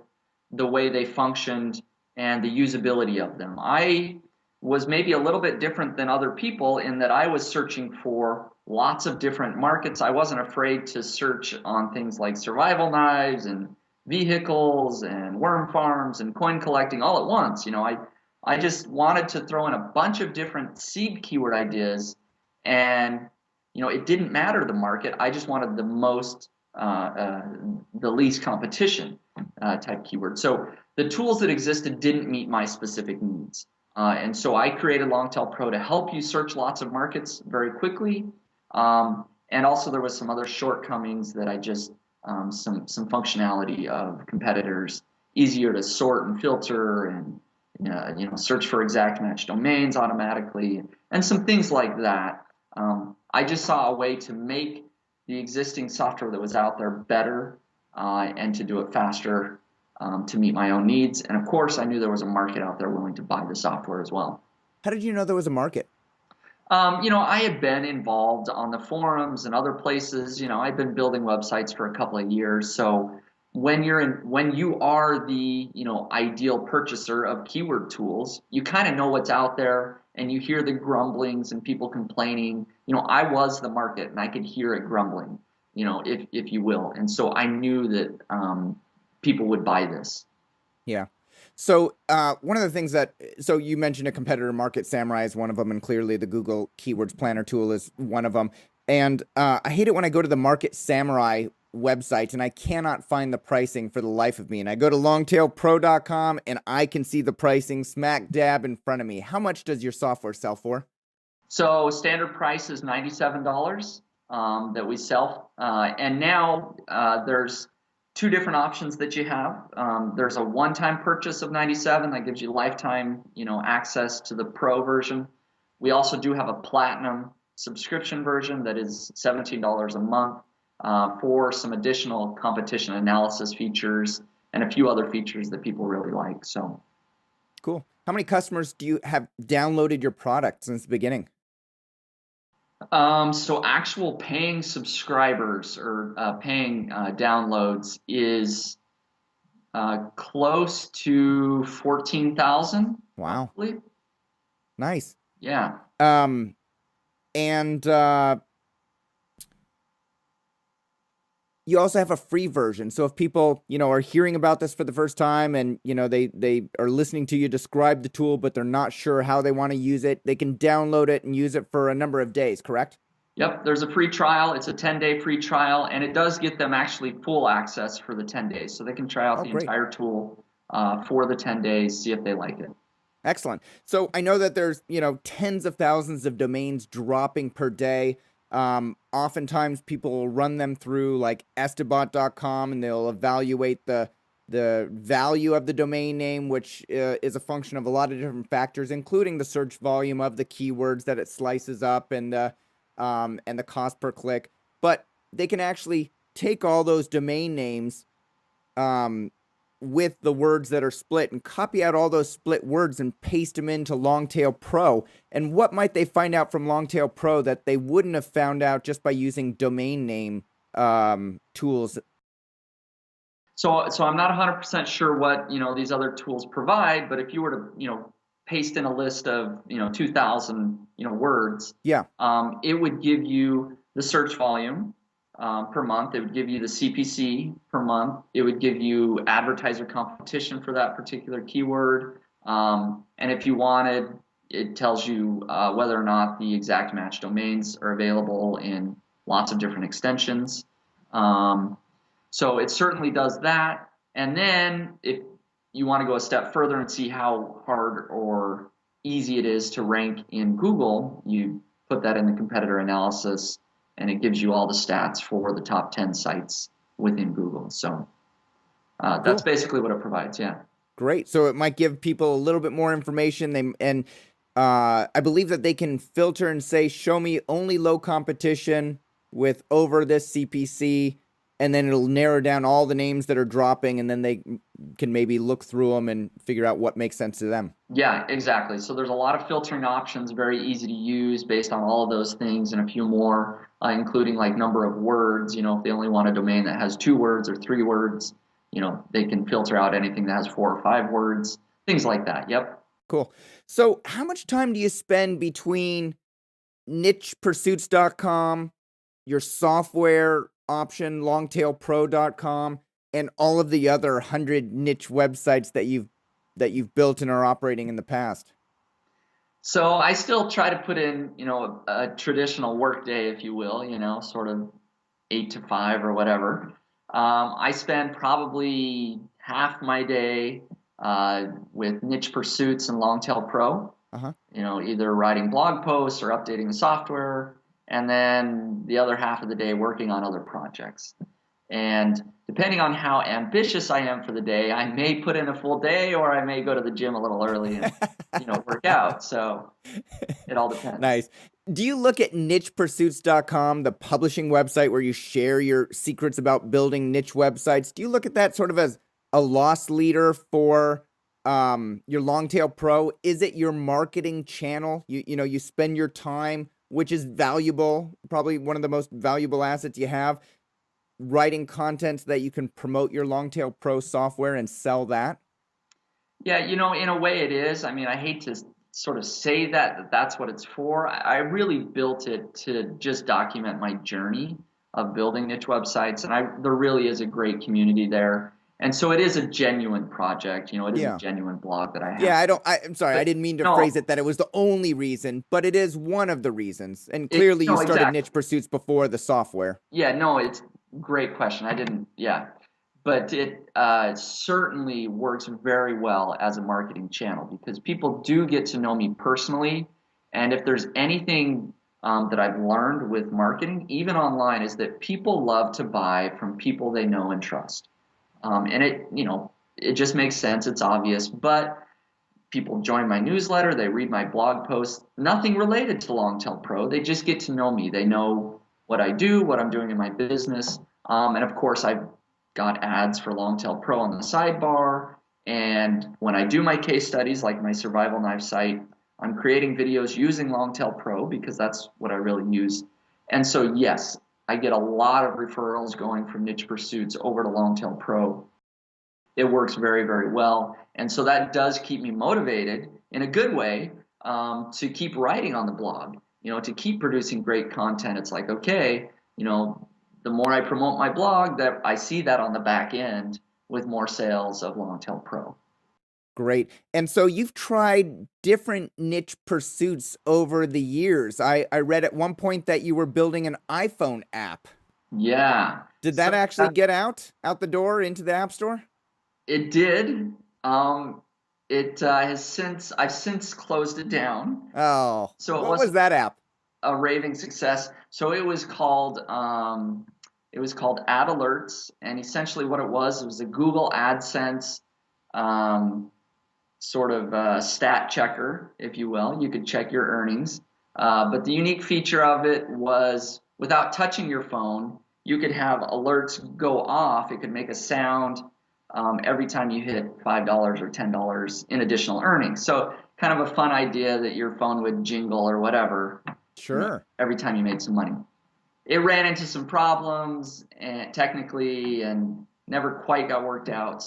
the way they functioned and the usability of them. I was maybe a little bit different than other people in that I was searching for lots of different markets. I wasn't afraid to search on things like survival knives and vehicles and worm farms and coin collecting all at once. I just wanted to throw in a bunch of different seed keyword ideas, and it didn't matter the market. I just wanted the least competition type keyword. So the tools that existed didn't meet my specific needs. And so I created Longtail Pro to help you search lots of markets very quickly. And also there was some other shortcomings that I just some functionality of competitors, easier to sort and filter, and search for exact match domains automatically, and some things like that. I just saw a way to make the existing software that was out there better, and to do it faster, to meet my own needs. And of course, I knew there was a market out there willing to buy the software as well.
How did you know there was a market?
I had been involved on the forums and other places. I've been building websites for a couple of years. So when you are the, ideal purchaser of keyword tools, you kind of know what's out there, and you hear the grumblings and people complaining. I was the market, and I could hear it grumbling, if you will. And so I knew that people would buy this.
Yeah. So one of the things so you mentioned a competitor, Market Samurai is one of them, and clearly the Google Keywords Planner tool is one of them. And I hate it when I go to the Market Samurai website and I cannot find the pricing for the life of me. And I go to longtailpro.com and I can see the pricing smack dab in front of me. How much does your software sell for?
So standard price is $97 that we sell. And now there's two different options that you have. There's a one-time purchase of $97 that gives you lifetime, access to the Pro version. We also do have a Platinum subscription version that is $17 a month for some additional competition analysis features and a few other features that people really like. So
cool. How many customers do you have downloaded your product since the beginning?
So actual paying subscribers or paying downloads is close to 14,000.
Wow.
Roughly.
Nice.
Yeah.
And you also have a free version. So if people, are hearing about this for the first time and, they are listening to you describe the tool, but they're not sure how they want to use it, they can download it and use it for a number of days, correct?
Yep. There's a free trial. It's a 10-day free trial, and it does get them actually full access for the 10 days. So they can try out the entire tool for the 10 days, see if they like it.
Excellent. So I know that there's, tens of thousands of domains dropping per day. Oftentimes people will run them through like estibot.com and they'll evaluate the value of the domain name, which is a function of a lot of different factors, including the search volume of the keywords that it slices up and the cost per click. But they can actually take all those domain names with the words that are split and copy out all those split words and paste them into Longtail Pro. And what might they find out from Longtail Pro that they wouldn't have found out just by using domain name tools?
So I'm not 100% sure what, these other tools provide, but if you were to, paste in a list of, 2,000, words,
yeah,
it would give you the search volume per month. It would give you the CPC per month. It would give you advertiser competition for that particular keyword. And if you wanted, it tells you whether or not the exact match domains are available in lots of different extensions. So it certainly does that. And then if you want to go a step further and see how hard or easy it is to rank in Google, you put that in the competitor analysis, and it gives you all the stats for the top 10 sites within Google. So that's basically what it provides, yeah.
Great. So it might give people a little bit more information. I believe that they can filter and say, show me only low competition with over this CPC, and then it'll narrow down all the names that are dropping, and then they can maybe look through them and figure out what makes sense to them.
Yeah, exactly. So there's a lot of filtering options, very easy to use based on all of those things and a few more, including like number of words. If they only want a domain that has 2 words or 3 words, they can filter out anything that has 4 or 5 words, things like that. Yep.
Cool. So how much time do you spend between nichepursuits.com, your software option, longtailpro.com, and all of the other 100 niche websites that you've built and are operating in the past?
So I still try to put in, a traditional work day, if you will, sort of 8 to 5 or whatever. I spend probably half my day with Niche Pursuits and Longtail Pro.
Uh-huh.
Either writing blog posts or updating the software, and then the other half of the day working on other projects. And depending on how ambitious I am for the day, I may put in a full day, or I may go to the gym a little early and work out. So it all depends.
Nice. Do you look at nichepursuits.com, the publishing website where you share your secrets about building niche websites? Do you look at that sort of as a loss leader for your Longtail Pro? Is it your marketing channel? You spend your time, which is valuable, probably one of the most valuable assets you have, writing content so that you can promote your Longtail Pro software and sell that?
Yeah, in a way it is. I mean, I hate to sort of say that that's what it's for. I really built it to just document my journey of building niche websites, and there really is a great community there. And so it is a genuine project. It is a genuine blog that I have.
Yeah, I'm sorry, I didn't mean to phrase it that it was the only reason, but it is one of the reasons. And clearly you started
exactly.
Niche Pursuits before the software.
Yeah, no, it's a great question. But it certainly works very well as a marketing channel because people do get to know me personally. And if there's anything that I've learned with marketing, even online, is that people love to buy from people they know and trust. And it just makes sense. It's obvious. But people join my newsletter. They read my blog posts. Nothing related to Longtail Pro. They just get to know me. They know what I do, what I'm doing in my business. And of course, I've got ads for Longtail Pro on the sidebar. And when I do my case studies, like my survival knife site, I'm creating videos using Longtail Pro because that's what I really use. And so, yes, I get a lot of referrals going from Niche Pursuits over to Longtail Pro. It works very, very well. And so that does keep me motivated in a good way to keep writing on the blog, to keep producing great content. It's like, okay, the more I promote my blog, that I see that on the back end with more sales of Longtail Pro.
Great. And so you've tried different niche pursuits over the years. I read at one point that you were building an iPhone app.
Yeah.
Did that actually get out the door into the App Store?
It did. I've since closed it down.
Oh,
so
what was that app?
A raving success. So it was called Ad Alerts, and essentially what it was a Google AdSense sort of stat checker, if you will. You could check your earnings. But the unique feature of it was without touching your phone, you could have alerts go off. It could make a sound every time you hit $5 or $10 in additional earnings. So kind of a fun idea that your phone would jingle or whatever.
Sure.
Every time you made some money. It ran into some problems technically and never quite got worked out.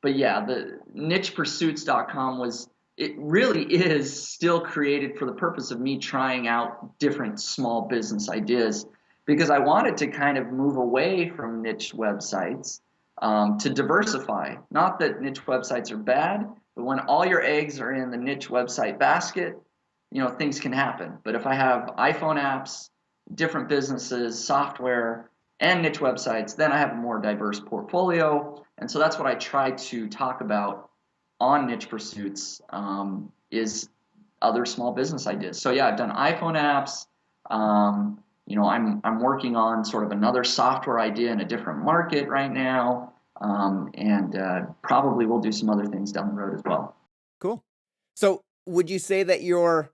But yeah, the nichepursuits.com it really is still created for the purpose of me trying out different small business ideas because I wanted to kind of move away from niche websites to diversify. Not that niche websites are bad, but when all your eggs are in the niche website basket, things can happen. But if I have iPhone apps, different businesses, software, and niche websites, then I have a more diverse portfolio. And so that's what I try to talk about on Niche Pursuits is other small business ideas. So yeah, I've done iPhone apps. I'm working on sort of another software idea in a different market right now, and probably we'll do some other things down the road as well.
Cool. So would you say that your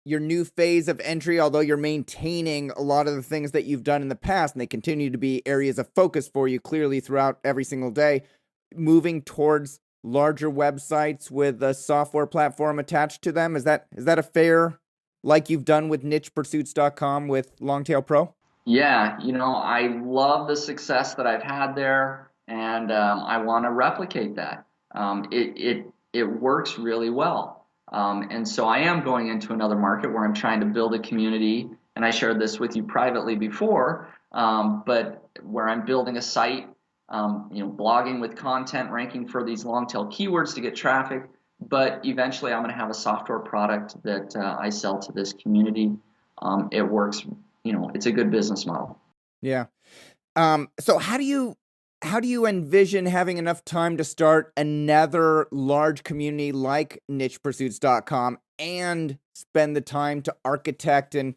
new phase of entry, although you're maintaining a lot of the things that you've done in the past, and they continue to be areas of focus for you clearly throughout every single day, moving towards larger websites with a software platform attached to them? Is that a fair, like you've done with nichepursuits.com with Longtail Pro?
Yeah, I love the success that I've had there, and I want to replicate that. It works really well. And so I am going into another market where I'm trying to build a community, and I shared this with you privately before, but where I'm building a site, blogging with content, ranking for these long tail keywords to get traffic, but eventually I'm going to have a software product that I sell to this community. It works, it's a good business model.
Yeah. So how do you how do you envision having enough time to start another large community like nichepursuits.com and spend the time to architect and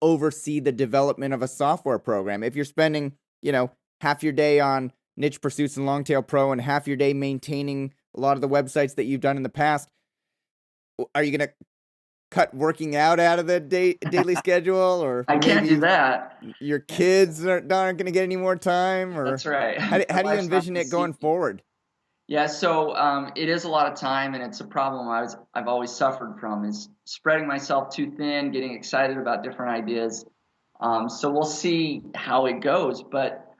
oversee the development of a software program? If you're spending, half your day on Niche Pursuits and Longtail Pro and half your day maintaining a lot of the websites that you've done in the past, are you going to cut working out of the daily schedule, or
I can't do
maybe
that.
your kids aren't going to get any more time, or
That's right.
how
My
do you
wife's not
envision
gonna
it
see
going forward?
Yeah, so it is a lot of time, and it's a problem I've always suffered from is spreading myself too thin, getting excited about different ideas. So we'll see how it goes. But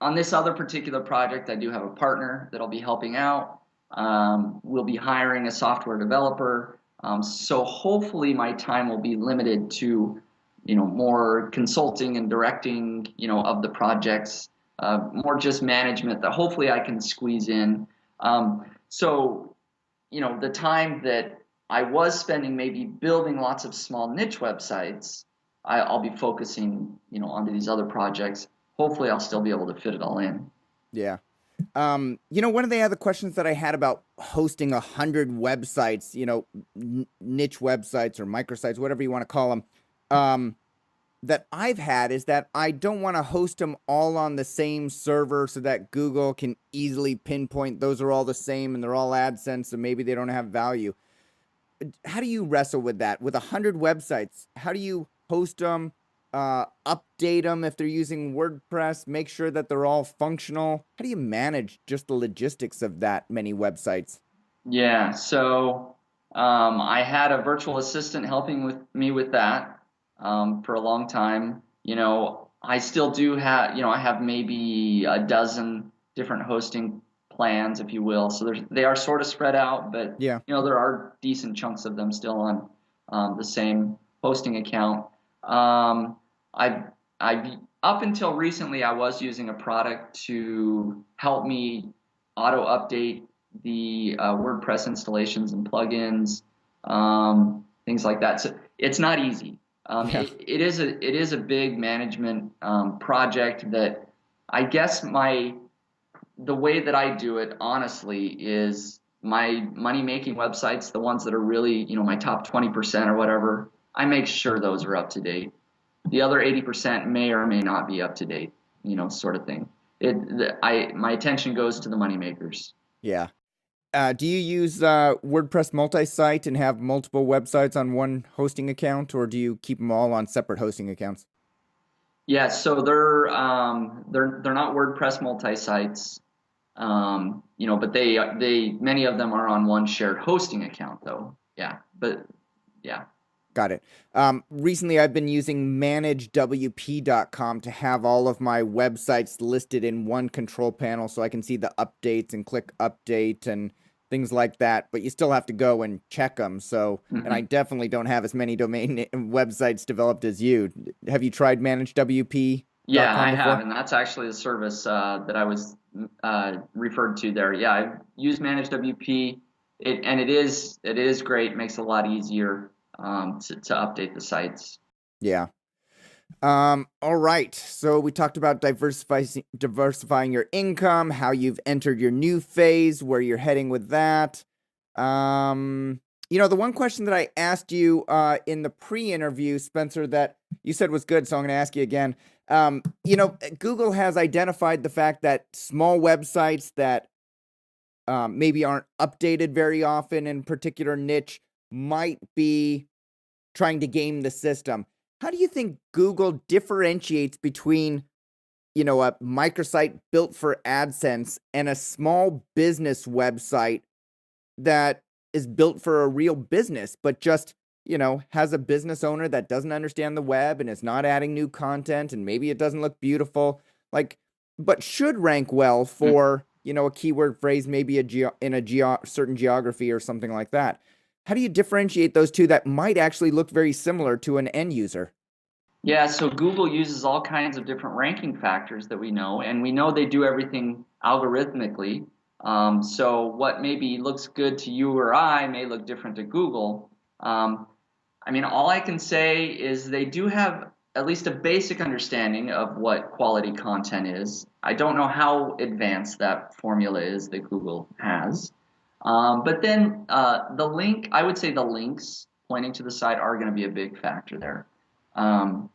on this other particular project, I do have a partner that'll be helping out. We'll be hiring a software developer. So hopefully my time will be limited to, more consulting and directing, of the projects, more just management that hopefully I can squeeze in. So, the time that I was spending maybe building lots of small niche websites, I'll be focusing, onto these other projects. Hopefully I'll still be able to fit it all in.
Yeah. One of the other questions that I had about hosting 100 websites, niche websites or microsites, whatever you want to call them, that I've had is that I don't want to host them all on the same server so that Google can easily pinpoint those are all the same and they're all AdSense and maybe they don't have value. How do you wrestle with that? With 100 websites, how do you host them, update them if they're using WordPress, make sure that they're all functional? How do you manage just the logistics of that many websites?
Yeah, so I had a virtual assistant helping me with that for a long time. I still do have, I have maybe a dozen different hosting plans, if you will. So they are sort of spread out, but
Yeah.
there are decent chunks of them still on the same hosting account. I've up until recently, I was using a product to help me auto update the WordPress installations and plugins, things like that. So it's not easy.
Yeah.
It is a big management project that I guess the way that I do it honestly is my money making websites, the ones that are really my top 20% or whatever. I make sure those are up to date. The other 80% may or may not be up to date, sort of thing. My attention goes to the money makers.
Yeah. Do you use WordPress multi-site and have multiple websites on one hosting account, or do you keep them all on separate hosting accounts?
Yeah, so they're not WordPress multi-sites, but they many of them are on one shared hosting account though. Yeah, but yeah.
Got it. Recently, I've been using managewp.com to have all of my websites listed in one control panel so I can see the updates and click update and things like that. But you still have to go and check them. So, and I definitely don't have as many domain websites developed as you. Have you tried managewp.com
Yeah, I
before?
have, and that's actually the service that I was referred to there. Yeah, I've used ManageWP, and it is great. It makes it a lot easier to update the sites.
Yeah. All right. So we talked about diversifying your income, how you've entered your new phase, where you're heading with that. The one question that I asked you in the pre-interview, Spencer, that you said was good, so I'm going to ask you again. Google has identified the fact that small websites that maybe aren't updated very often in particular niche might be trying to game the system. How do you think Google differentiates between, a microsite built for AdSense and a small business website that is built for a real business, but just, has a business owner that doesn't understand the web and is not adding new content and maybe it doesn't look beautiful, but should rank well for, a keyword phrase, maybe in a certain geography or something like that? How do you differentiate those two that might actually look very similar to an end user?
Yeah, so Google uses all kinds of different ranking factors that we know, and we know they do everything algorithmically. So what maybe looks good to you or I may look different to Google. All I can say is they do have at least a basic understanding of what quality content is. I don't know how advanced that formula is that Google has. But then the link, I would say the links pointing to the site are going to be a big factor there. Um,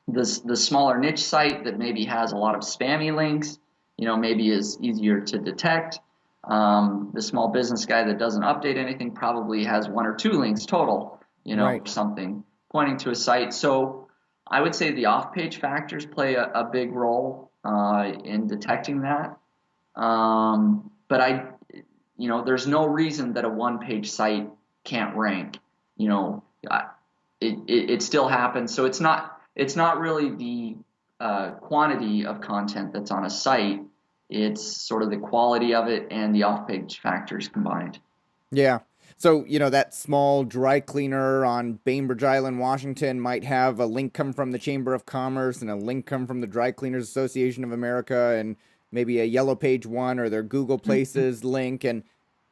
the smaller niche site that maybe has a lot of spammy links, maybe is easier to detect. The small business guy that doesn't update anything probably has one or two links total,
Right.
or something pointing to a site. So I would say the off-page factors play a big role in detecting that. But there's no reason that a one-page site can't rank. You know, it still happens. So it's not really the quantity of content that's on a site. It's sort of the quality of it and the off-page factors combined.
Yeah. So, that small dry cleaner on Bainbridge Island, Washington might have a link come from the Chamber of Commerce and a link come from the Dry Cleaners Association of America and maybe a Yellow Page one or their Google Places link and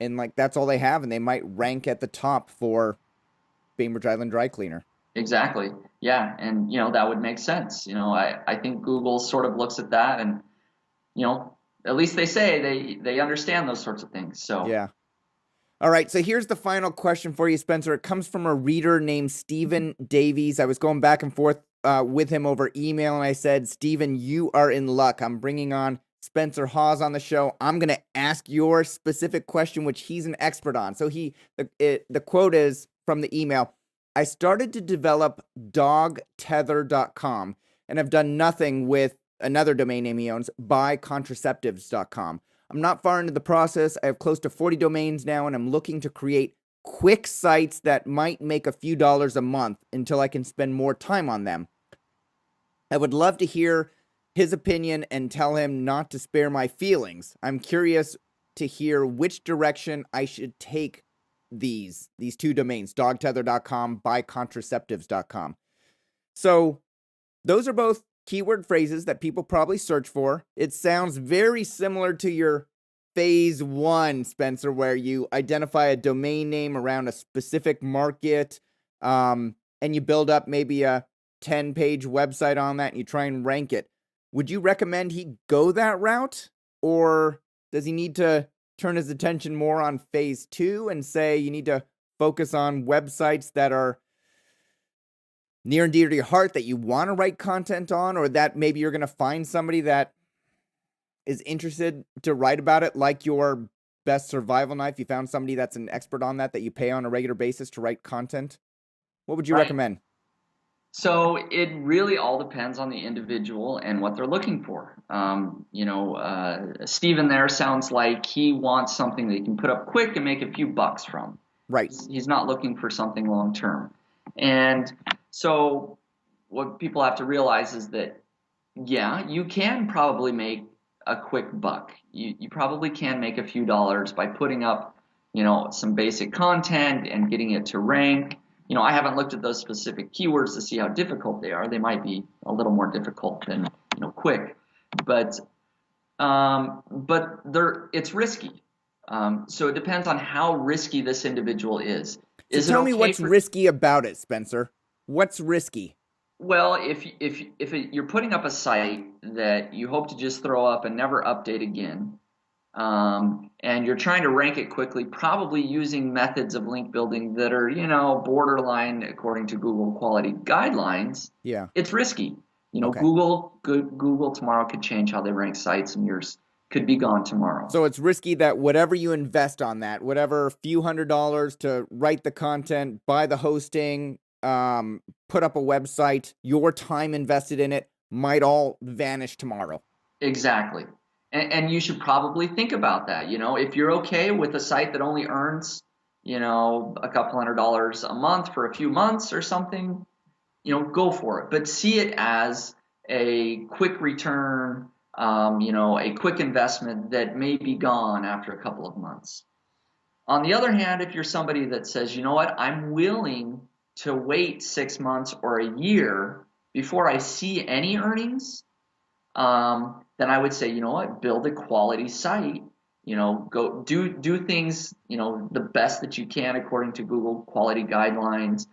like that's all they have and they might rank at the top for Bainbridge Island Dry Cleaner.
Exactly. Yeah, and that would make sense. I think Google sort of looks at that and at least they say they understand those sorts of things. So
Yeah. All right, so here's the final question for you, Spencer. It comes from a reader named Stephen Davies. I was going back and forth with him over email, and I said, Stephen, you are in luck. I'm bringing on Spencer Hawes on the show. I'm going to ask your specific question, which he's an expert on. So the quote is from the email, I started to develop dogtether.com, and I've done nothing with another domain name he owns, buycontraceptives.com. I'm not far into the process. I have close to 40 domains now, and I'm looking to create quick sites that might make a few dollars a month until I can spend more time on them. I would love to hear his opinion and tell him not to spare my feelings. I'm curious to hear which direction I should take these two domains, dogtether.com, buycontraceptives.com. So those are both keyword phrases that people probably search for. It sounds very similar to your phase one, Spencer, where you identify a domain name around a specific market, and you build up maybe a 10-page website on that and you try and rank it. Would you recommend he go that route? Or does he need to turn his attention more on phase two and say you need to focus on websites that are near and dear to your heart that you want to write content on, or that maybe you're going to find somebody that is interested to write about it, like your best survival knife? You found somebody that's an expert on that you pay on a regular basis to write content. What would you
right.
recommend?
So it really all depends on the individual and what they're looking for. Stephen there sounds like he wants something that he can put up quick and make a few bucks from.
Right.
He's not looking for something long term. And so what people have to realize is that, yeah, you can probably make a quick buck. You probably can make a few dollars by putting up, some basic content and getting it to rank. I haven't looked at those specific keywords to see how difficult they are. They might be a little more difficult than, quick, but it's risky. So it depends on how risky this individual is.
So tell me what's risky about it, Spencer. What's risky?
Well, if you're putting up a site that you hope to just throw up and never update again, and you're trying to rank it quickly, probably using methods of link building that are, borderline according to Google quality guidelines,
yeah,
it's risky.
Okay.
Google tomorrow could change how they rank sites, and yours could be gone tomorrow.
So it's risky that whatever you invest on that, whatever few $100s to write the content, buy the hosting, put up a website, your time invested in it might all vanish tomorrow.
Exactly. And you should probably think about that. If you're okay with a site that only earns, a couple $100s a month for a few months or something, go for it. But see it as a quick return, a quick investment that may be gone after a couple of months. On the other hand, if you're somebody that says, you know what, I'm willing to wait 6 months or a year before I see any earnings, then I would say, you know what, build a quality site. Go do things, the best that you can according to Google quality guidelines.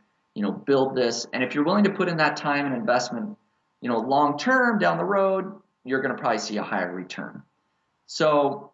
Build this, and if you're willing to put in that time and investment, long term down the road, you're going to probably see a higher return. So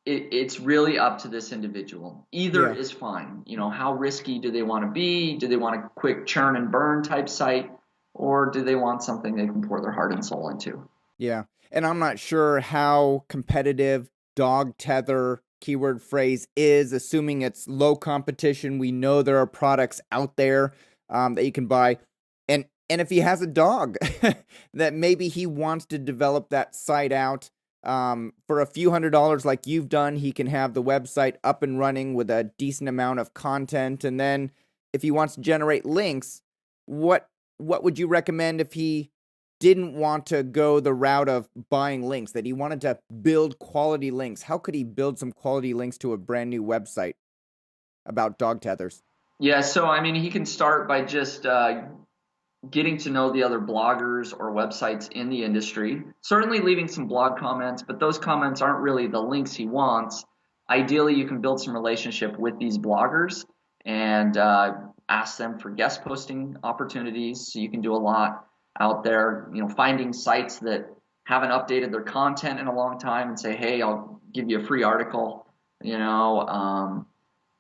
it's really up to this individual. Either is fine. How risky do they want to be? Do they want a quick churn and burn type site? Or do they want something they can pour their heart and soul into?
Yeah. And I'm not sure how competitive dog tether keyword phrase is, assuming it's low competition. We know there are products out there that you can buy. And if he has a dog that maybe he wants to develop that site out for a few $100s like you've done, he can have the website up and running with a decent amount of content. And then if he wants to generate links, what would you recommend if he didn't want to go the route of buying links, that he wanted to build quality links? How could he build some quality links to a brand new website about dog tethers?
Yeah, so I mean, he can start by just getting to know the other bloggers or websites in the industry, certainly leaving some blog comments, but those comments aren't really the links he wants. Ideally, you can build some relationship with these bloggers and ask them for guest posting opportunities. So you can do a lot out there, finding sites that haven't updated their content in a long time and say, hey, I'll give you a free article,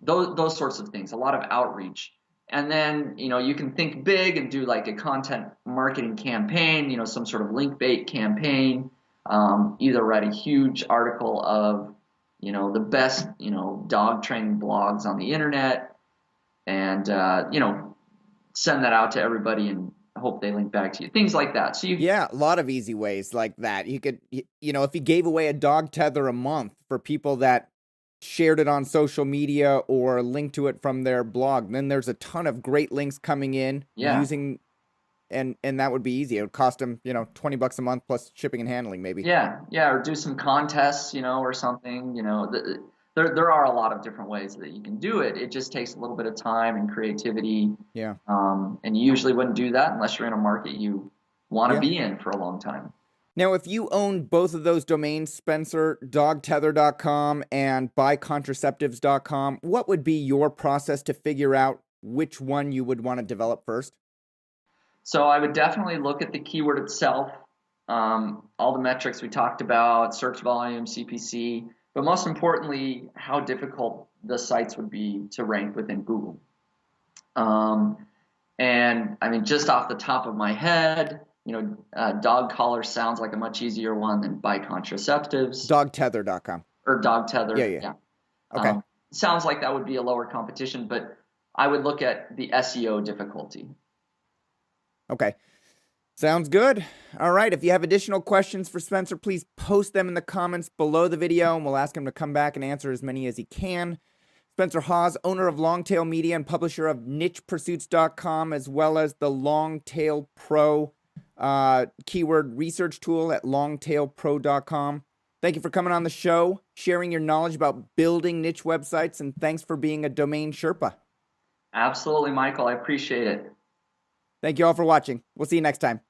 those sorts of things, a lot of outreach. And then, you can think big and do like a content marketing campaign, some sort of link bait campaign, either write a huge article of, the best, dog training blogs on the internet and, send that out to everybody and hope they link back to you. Things like that. So
Yeah, a lot of easy ways like that. You could, if he gave away a dog tether a month for people that shared it on social media or linked to it from their blog, then there's a ton of great links coming in using, and that would be easy. It would cost him, $20 a month plus shipping and handling maybe.
Yeah, or do some contests, or something, there are a lot of different ways that you can do it. It just takes a little bit of time and creativity.
Yeah.
And you usually wouldn't do that unless you're in a market you want to be in for a long time.
Now, if you own both of those domains, Spencer, dogtether.com and buycontraceptives.com, what would be your process to figure out which one you would want to develop first?
So I would definitely look at the keyword itself, all the metrics we talked about, search volume, CPC, but most importantly, how difficult the sites would be to rank within Google. And I mean, just off the top of my head, dog collar sounds like a much easier one than buy contraceptives.
Dogtether.com.
Or dog tether.
Yeah. Okay.
Sounds like that would be a lower competition, but I would look at the SEO difficulty.
Okay. Sounds good. All right. If you have additional questions for Spencer, please post them in the comments below the video, and we'll ask him to come back and answer as many as he can. Spencer Hawes, owner of Longtail Media and publisher of NichePursuits.com, as well as the Longtail Pro keyword research tool at longtailpro.com. Thank you for coming on the show, sharing your knowledge about building niche websites, and thanks for being a domain Sherpa.
Absolutely, Michael. I appreciate it.
Thank you all for watching. We'll see you next time.